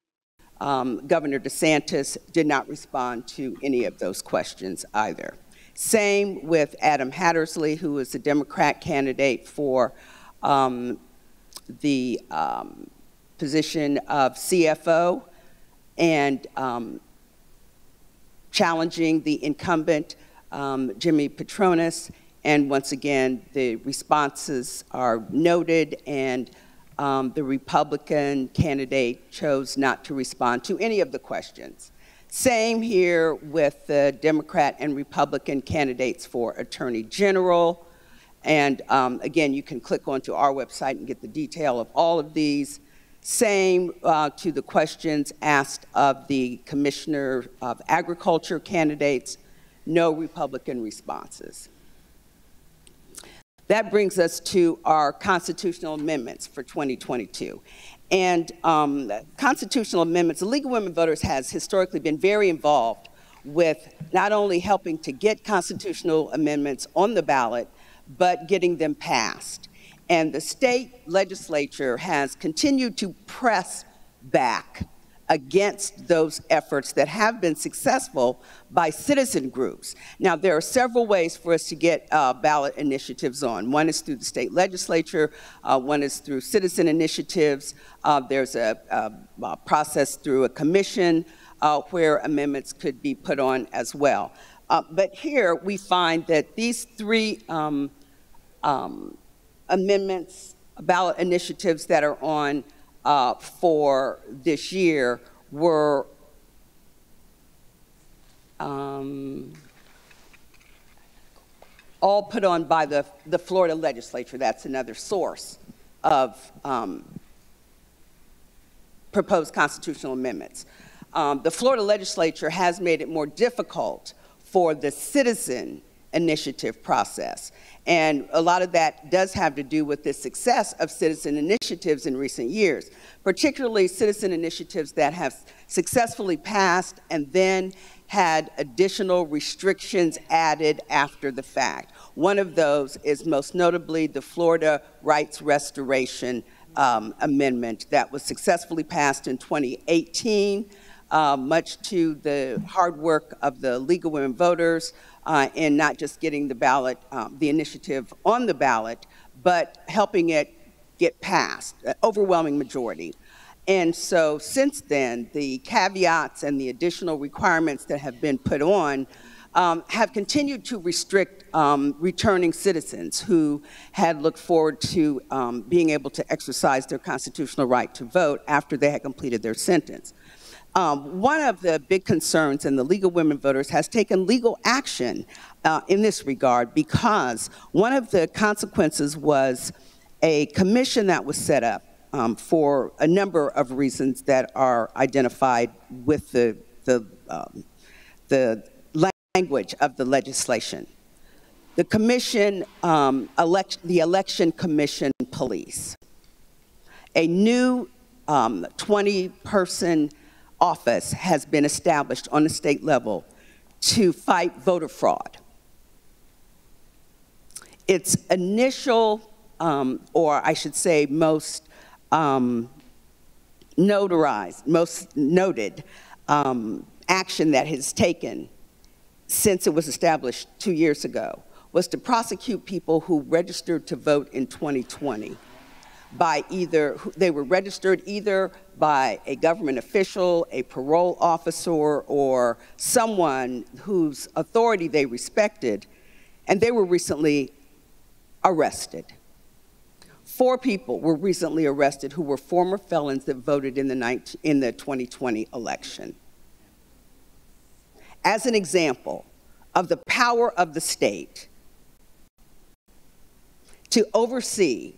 Governor DeSantis did not respond to any of those questions either. Same with Adam Hattersley, who is a Democrat candidate for the position of CFO and challenging the incumbent, Jimmy Patronis. And once again, the responses are noted, and the Republican candidate chose not to respond to any of the questions. Same here with the Democrat and Republican candidates for Attorney General. And again, you can click onto our website and get the detail of all of these. Same to the questions asked of the Commissioner of Agriculture candidates, no Republican responses. That brings us to our constitutional amendments for 2022. And constitutional amendments, the League of Women Voters has historically been very involved with not only helping to get constitutional amendments on the ballot, but getting them passed. And the state legislature has continued to press back against those efforts that have been successful by citizen groups. Now, there are several ways for us to get ballot initiatives on. One is through the state legislature, one is through citizen initiatives. There's a process through a commission where amendments could be put on as well. But here we find that these three amendments, ballot initiatives that are on for this year were all put on by the Florida legislature. That's another source of proposed constitutional amendments. The Florida legislature has made it more difficult for the citizen initiative process. And a lot of that does have to do with the success of citizen initiatives in recent years, particularly citizen initiatives that have successfully passed and then had additional restrictions added after the fact. One of those is most notably the Florida Rights Restoration Amendment that was successfully passed in 2018, much to the hard work of the League of Women Voters, in not just getting the ballot, the initiative on the ballot, but helping it get passed, an overwhelming majority. And so since then, the caveats and the additional requirements that have been put on have continued to restrict returning citizens who had looked forward to being able to exercise their constitutional right to vote after they had completed their sentence. One of the big concerns, and the League of Women Voters has taken legal action in this regard, because one of the consequences was a commission that was set up for a number of reasons that are identified with the language of the legislation. The commission, the Election Commission Police, a new 20-person office has been established on the state level to fight voter fraud. Its initial, or I should say most notarized, most noted action that has taken since it was established 2 years ago was to prosecute people who registered to vote in 2020 by either, they were registered either by a government official, a parole officer, or someone whose authority they respected, and they were recently arrested. 4 people were recently arrested who were former felons that voted in the 2020 election. As an example of the power of the state to oversee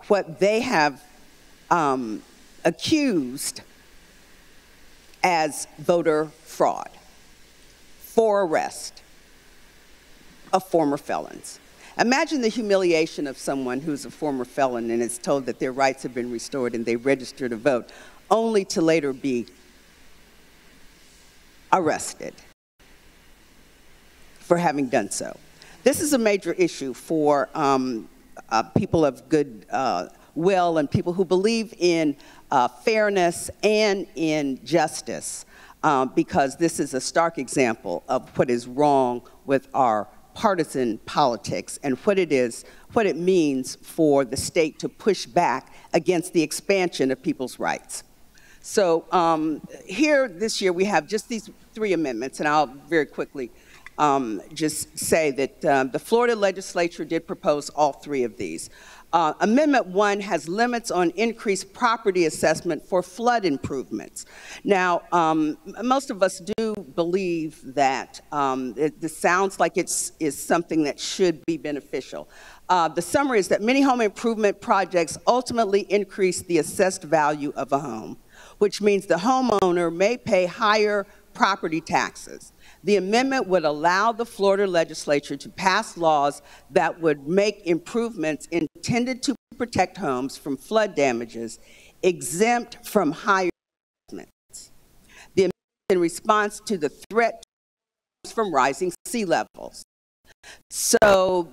what they have accused as voter fraud for arrest of former felons. Imagine the humiliation of someone who's a former felon and is told that their rights have been restored and they register to vote, only to later be arrested for having done so. This is a major issue for people of good will and people who believe in fairness and in justice, because this is a stark example of what is wrong with our partisan politics and what it means for the state to push back against the expansion of people's rights. So here this year we have just these 3 amendments, and I'll very quickly just say that the Florida legislature did propose all 3 of these. Amendment 1 has limits on increased property assessment for flood improvements. Now, most of us do believe that this sounds like it's something that should be beneficial. The summary is that many home improvement projects ultimately increase the assessed value of a home, which means the homeowner may pay higher property taxes. The amendment would allow the Florida legislature to pass laws that would make improvements intended to protect homes from flood damages exempt from higher assessments. The amendment is in response to the threat from rising sea levels. So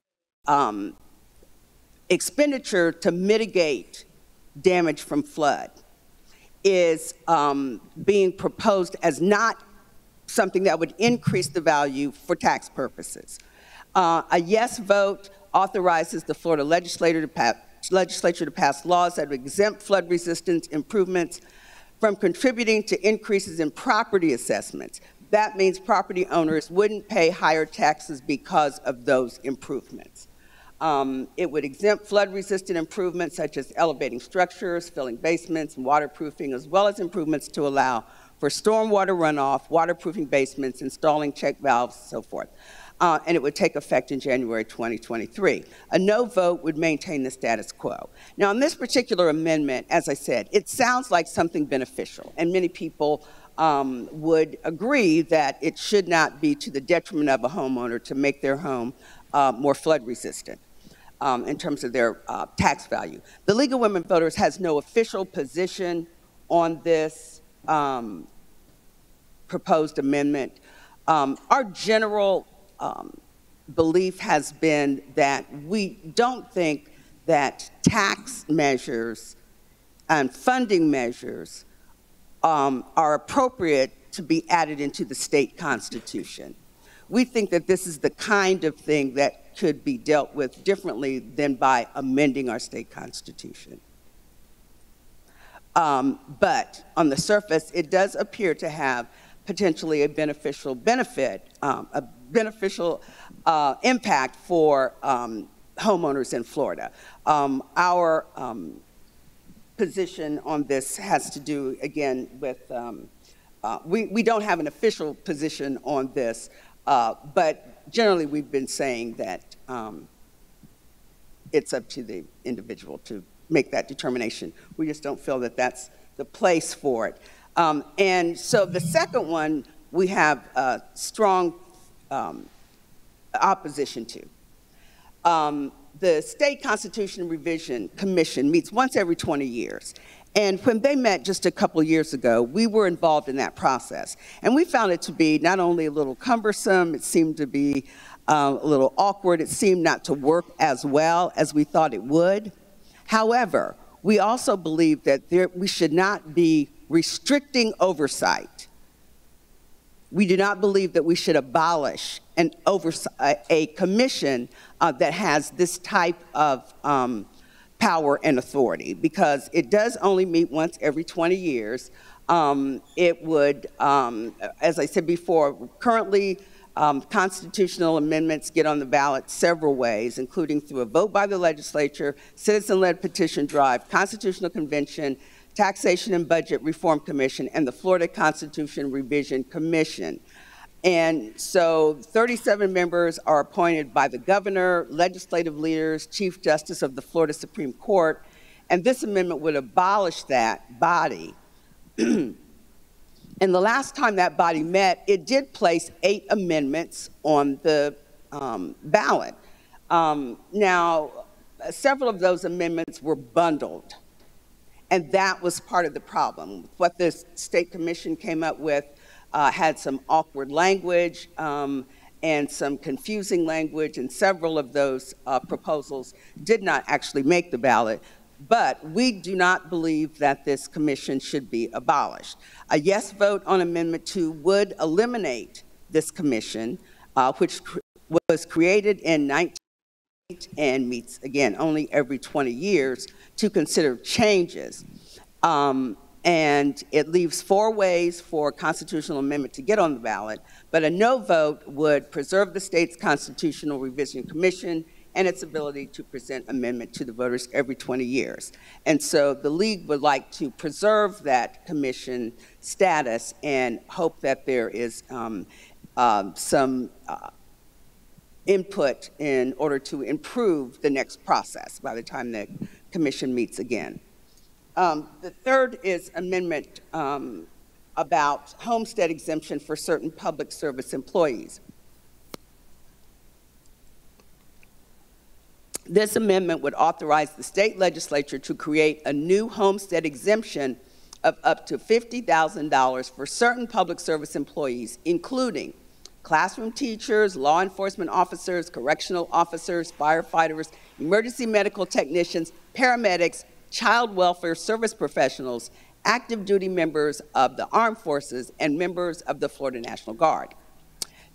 expenditure to mitigate damage from flood is being proposed as not something that would increase the value for tax purposes. A yes vote authorizes the Florida legislature to pass laws that would exempt flood resistance improvements from contributing to increases in property assessments. That means property owners wouldn't pay higher taxes because of those improvements. It would exempt flood-resistant improvements such as elevating structures, filling basements, and waterproofing, as well as improvements to allow for stormwater runoff, waterproofing basements, installing check valves, and so forth. And it would take effect in January 2023. A no vote would maintain the status quo. Now, in this particular amendment, as I said, it sounds like something beneficial, and many people would agree that it should not be to the detriment of a homeowner to make their home more flood resistant in terms of their tax value. The League of Women Voters has no official position on this proposed amendment. Our general belief has been that we don't think that tax measures and funding measures are appropriate to be added into the state constitution. We think that this is the kind of thing that could be dealt with differently than by amending our state constitution. But on the surface, it does appear to have potentially a beneficial impact for homeowners in Florida. Our position on this has to do, again, with, we don't have an official position on this, but generally we've been saying that it's up to the individual to make that determination. We just don't feel that that's the place for it. And so the second one we have a strong opposition to. The State Constitution Revision Commission meets once every 20 years. And when they met just a couple years ago, we were involved in that process. And we found it to be not only a little cumbersome, it seemed to be a little awkward, it seemed not to work as well as we thought it would. However, we also believe that we should not be restricting oversight. We do not believe that we should abolish a commission that has this type of power and authority, because it does only meet once every 20 years. It would, as I said before, currently constitutional amendments get on the ballot several ways, including through a vote by the legislature, citizen-led petition drive, constitutional convention, Taxation and Budget Reform Commission, and the Florida Constitution Revision Commission. And so 37 members are appointed by the governor, legislative leaders, Chief Justice of the Florida Supreme Court, and this amendment would abolish that body. And the last time that body met, it did place 8 amendments on the ballot. Now, several of those amendments were bundled, and that was part of the problem. What the State Commission came up with had some awkward language and some confusing language, and several of those proposals did not actually make the ballot. But we do not believe that this commission should be abolished. A yes vote on Amendment 2 would eliminate this commission, which was created in 1998 and meets, again, only every 20 years to consider changes. And it leaves 4 ways for a constitutional amendment to get on the ballot, but a no vote would preserve the state's Constitutional Revision Commission and its ability to present amendment to the voters every 20 years. And so the League would like to preserve that commission status and hope that there is some input in order to improve the next process by the time the commission meets again. The third is amendment about homestead exemption for certain public service employees. This amendment would authorize the state legislature to create a new homestead exemption of up to $50,000 for certain public service employees, including classroom teachers, law enforcement officers, correctional officers, firefighters, emergency medical technicians, paramedics, child welfare service professionals, active duty members of the armed forces, and members of the Florida National Guard.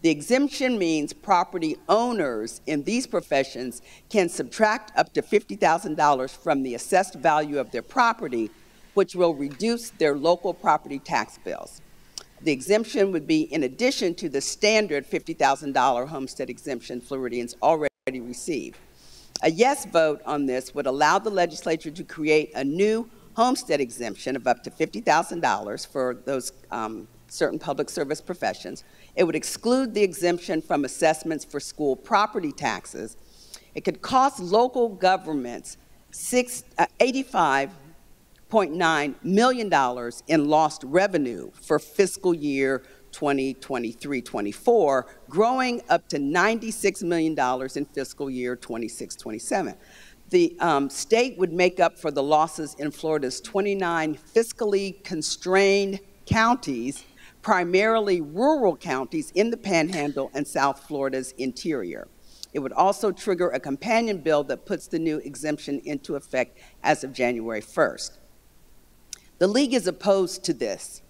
The exemption means property owners in these professions can subtract up to $50,000 from the assessed value of their property, which will reduce their local property tax bills. The exemption would be in addition to the standard $50,000 homestead exemption Floridians already receive. A yes vote on this would allow the legislature to create a new homestead exemption of up to $50,000 for those certain public service professions. It would exclude the exemption from assessments for school property taxes. It could cost local governments $85.9 million in lost revenue for fiscal year 2023-24, growing up to $96 million in fiscal year 26-27. The state would make up for the losses in Florida's 29 fiscally constrained counties, primarily rural counties in the Panhandle and South Florida's interior. It would also trigger a companion bill that puts the new exemption into effect as of January 1st. The League is opposed to this.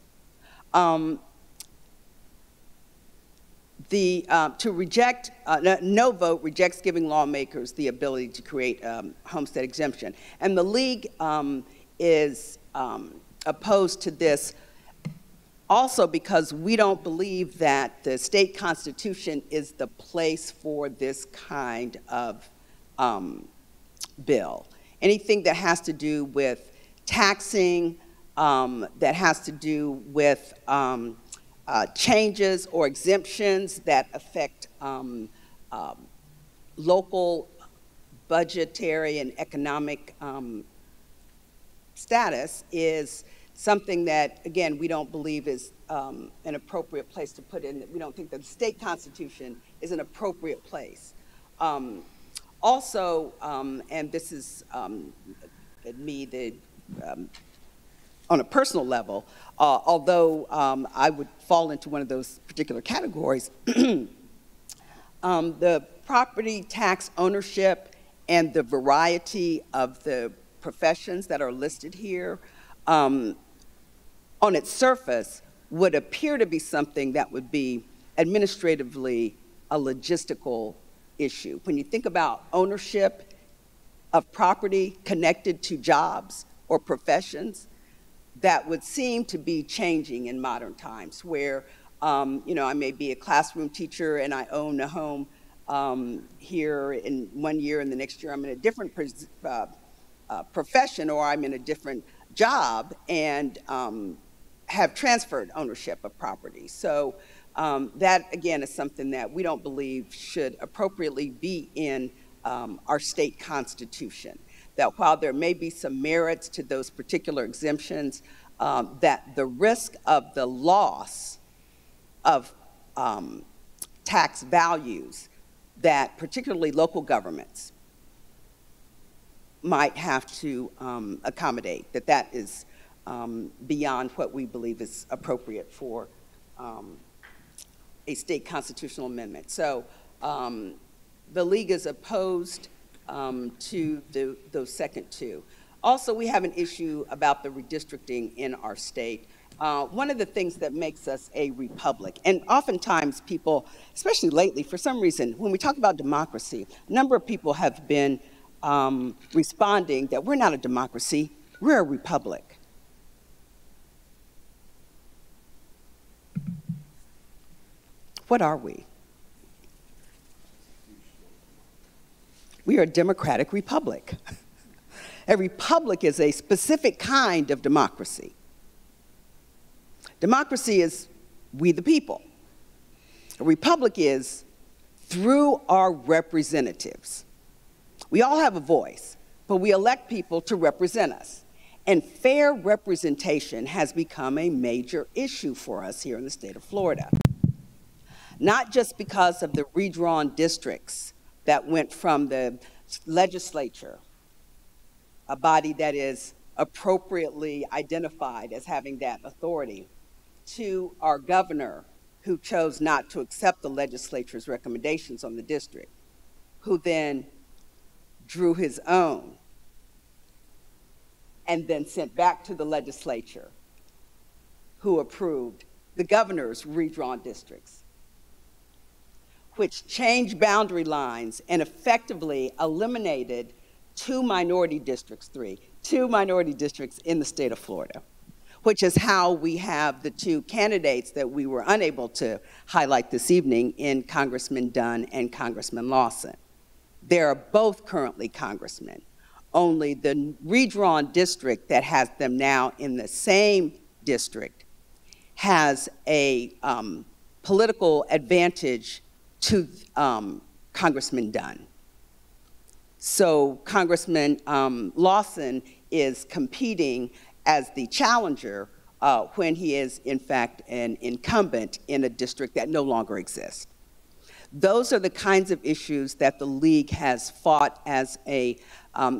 to reject, no vote rejects giving lawmakers the ability to create homestead exemption. And the League is opposed to this also because we don't believe that the state constitution is the place for this kind of bill. Anything that has to do with taxing, that has to do with changes or exemptions that affect local budgetary and economic status is something that, again, we don't believe is an appropriate place to put in. We don't think that the state constitution is an appropriate place. Also, and this is me, on a personal level, although I would fall into one of those particular categories, the property tax ownership and the variety of the professions that are listed here, on its surface, would appear to be something that would be administratively a logistical issue. When you think about ownership of property connected to jobs or professions, that would seem to be changing in modern times, where you know, I may be a classroom teacher and I own a home here in 1 year, and the next year I'm in a different profession, or I'm in a different job and have transferred ownership of property. So that, again, is something that we don't believe should appropriately be in our state constitution. That while there may be some merits to those particular exemptions, that the risk of the loss of tax values that particularly local governments might have to accommodate, that is beyond what we believe is appropriate for a state constitutional amendment. So the League is opposed to those second two. Also, we have an issue about the redistricting in our state. One of the things that makes us a republic, and oftentimes people, especially lately, for some reason, when we talk about democracy, a number of people have been responding that we're not a democracy, we're a republic. What are we? We are a democratic republic. A republic is a specific kind of democracy. Democracy is we the people. A republic is through our representatives. We all have a voice, but we elect people to represent us. And fair representation has become a major issue for us here in the state of Florida. Not just because of the redrawn districts that went from the legislature, a body that is appropriately identified as having that authority, to our governor, who chose not to accept the legislature's recommendations on the district, who then drew his own and then sent back to the legislature, who approved the governor's redrawn districts, which changed boundary lines and effectively eliminated two minority districts in the state of Florida, which is how we have the two candidates that we were unable to highlight this evening in Congressman Dunn and Congressman Lawson. They are both currently congressmen. Only the redrawn district that has them now in the same district has a political advantage to Congressman Dunn. So Congressman Lawson is competing as the challenger when he is, in fact, an incumbent in a district that no longer exists. Those are the kinds of issues that the League has fought as a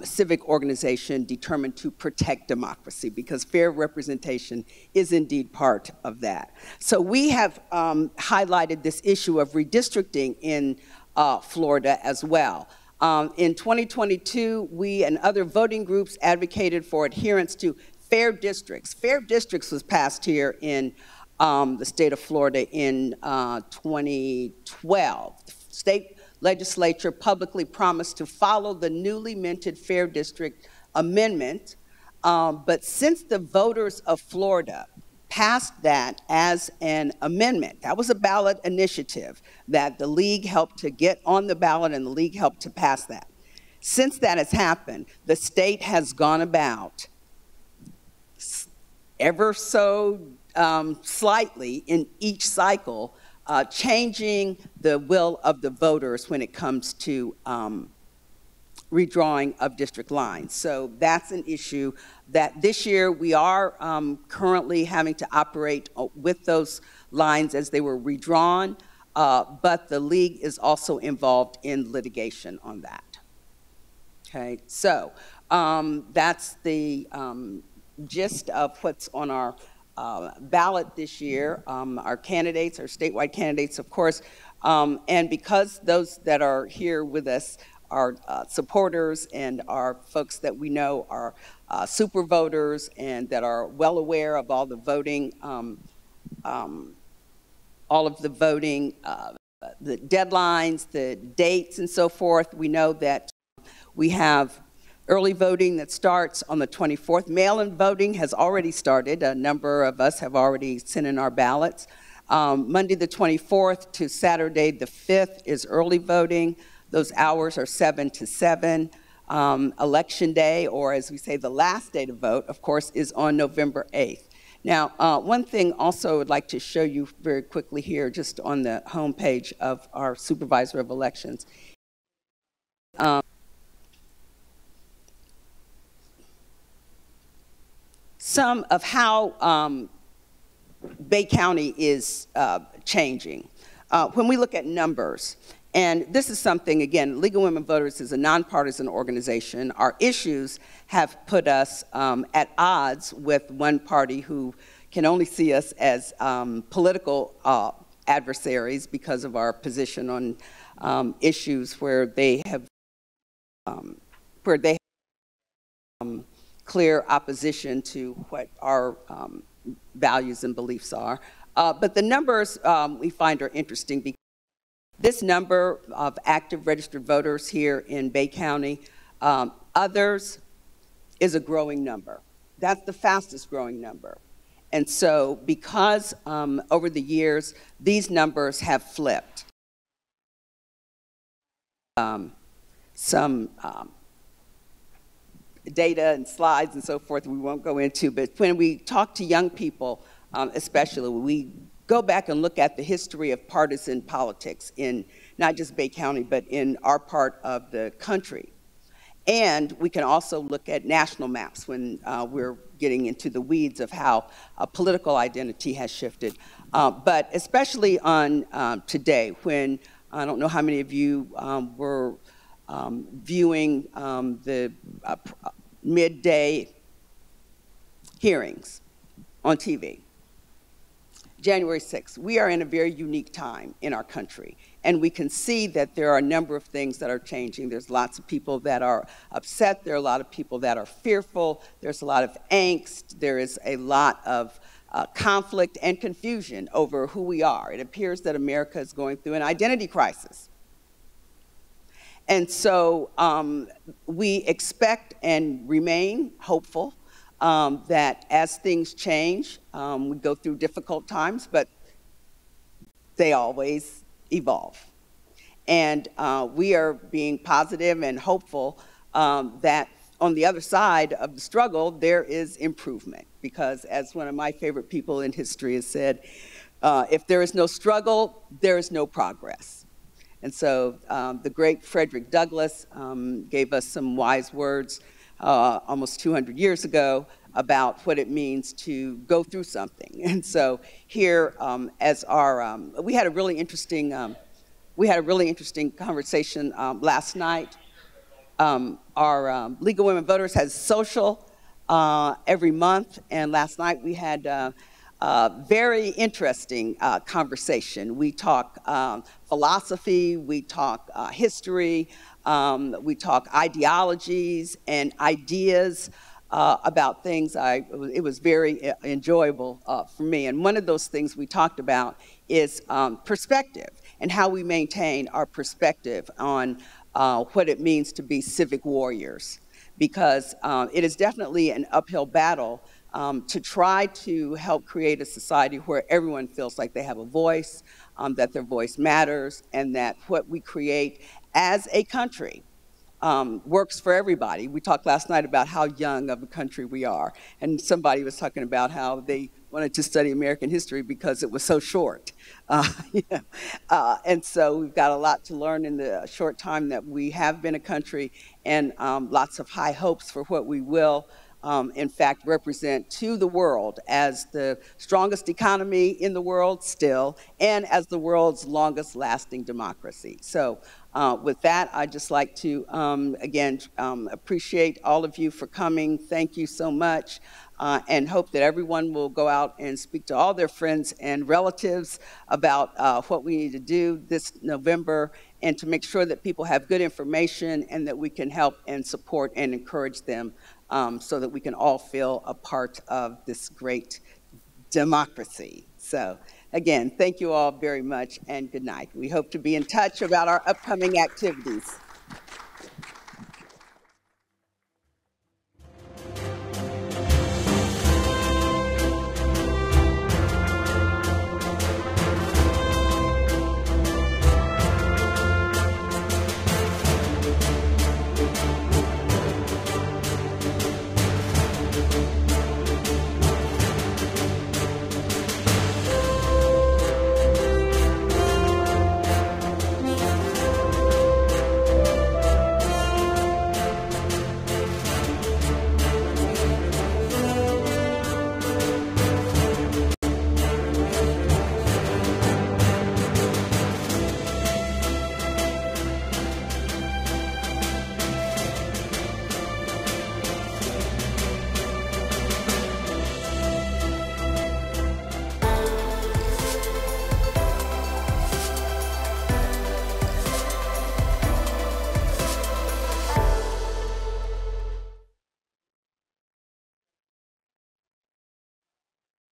civic organization determined to protect democracy, because fair representation is indeed part of that. So we have highlighted this issue of redistricting in Florida as well. In 2022, we and other voting groups advocated for adherence to fair districts. Fair districts was passed here in the state of Florida in 2012. The state legislature publicly promised to follow the newly minted Fair District Amendment, but since the voters of Florida passed that as an amendment, that was a ballot initiative that the league helped to get on the ballot and the league helped to pass that. Since that has happened, the state has gone about ever so slightly in each cycle, changing the will of the voters when it comes to redrawing of district lines. So that's an issue that this year we are currently having to operate with those lines as they were redrawn, but the league is also involved in litigation on that. Okay, so that's the gist of what's on our ballot this year. Our candidates, our statewide candidates, of course, and because those that are here with us are supporters and are folks that we know are super voters and that are well aware of all the voting, the deadlines, the dates, and so forth. We know that we have early voting that starts on the 24th. Mail-in voting has already started. A number of us have already sent in our ballots. Monday the 24th to Saturday the 5th is early voting. Those hours are 7 to 7. Election day, or as we say, the last day to vote, of course, is on November 8th. Now, one thing also I would like to show you very quickly here, just on the homepage of our Supervisor of Elections. Some of how Bay County is changing. When we look at numbers, and this is something, again, League of Women Voters is a nonpartisan organization. Our issues have put us at odds with one party who can only see us as political adversaries because of our position on issues where they have clear opposition to what our values and beliefs are. But the numbers we find are interesting because this number of active registered voters here in Bay County, others is a growing number. That's the fastest growing number. And so because over the years, these numbers have flipped. Some data and slides and so forth we won't go into, but when we talk to young people, especially, we go back and look at the history of partisan politics in not just Bay County, but in our part of the country. And we can also look at national maps when we're getting into the weeds of how political identity has shifted. But especially on today, when I don't know how many of you were viewing the midday hearings on TV. January 6th, we are in a very unique time in our country, and we can see that there are a number of things that are changing. There's lots of people that are upset, there are a lot of people that are fearful, there's a lot of angst, there is a lot of conflict and confusion over who we are. It appears that America is going through an identity crisis. And so we expect and remain hopeful that as things change, we go through difficult times, but they always evolve. And we are being positive and hopeful that on the other side of the struggle, there is improvement. Because as one of my favorite people in history has said, if there is no struggle, there is no progress. And so the great Frederick Douglass gave us some wise words almost 200 years ago about what it means to go through something. And so here, as our, we had a really interesting conversation last night. Our League of Women Voters has social every month, and last night we had a very interesting conversation. We talk philosophy, we talk history, we talk ideologies and ideas about things. It was very enjoyable for me. And one of those things we talked about is perspective and how we maintain our perspective on what it means to be civic warriors. Because it is definitely an uphill battle to try to help create a society where everyone feels like they have a voice, that their voice matters, and that what we create as a country works for everybody. We talked last night about how young of a country we are, and somebody was talking about how they wanted to study American history because it was so short. And so we've got a lot to learn in the short time that we have been a country, and lots of high hopes for what we will in fact, represent to the world as the strongest economy in the world still, and as the world's longest lasting democracy. So with that, I'd just like to, again, appreciate all of you for coming. Thank you so much. And hope that everyone will go out and speak to all their friends and relatives about what we need to do this November, and to make sure that people have good information and that we can help and support and encourage them so that we can all feel a part of this great democracy. So again, thank you all very much and good night. We hope to be in touch about our upcoming activities.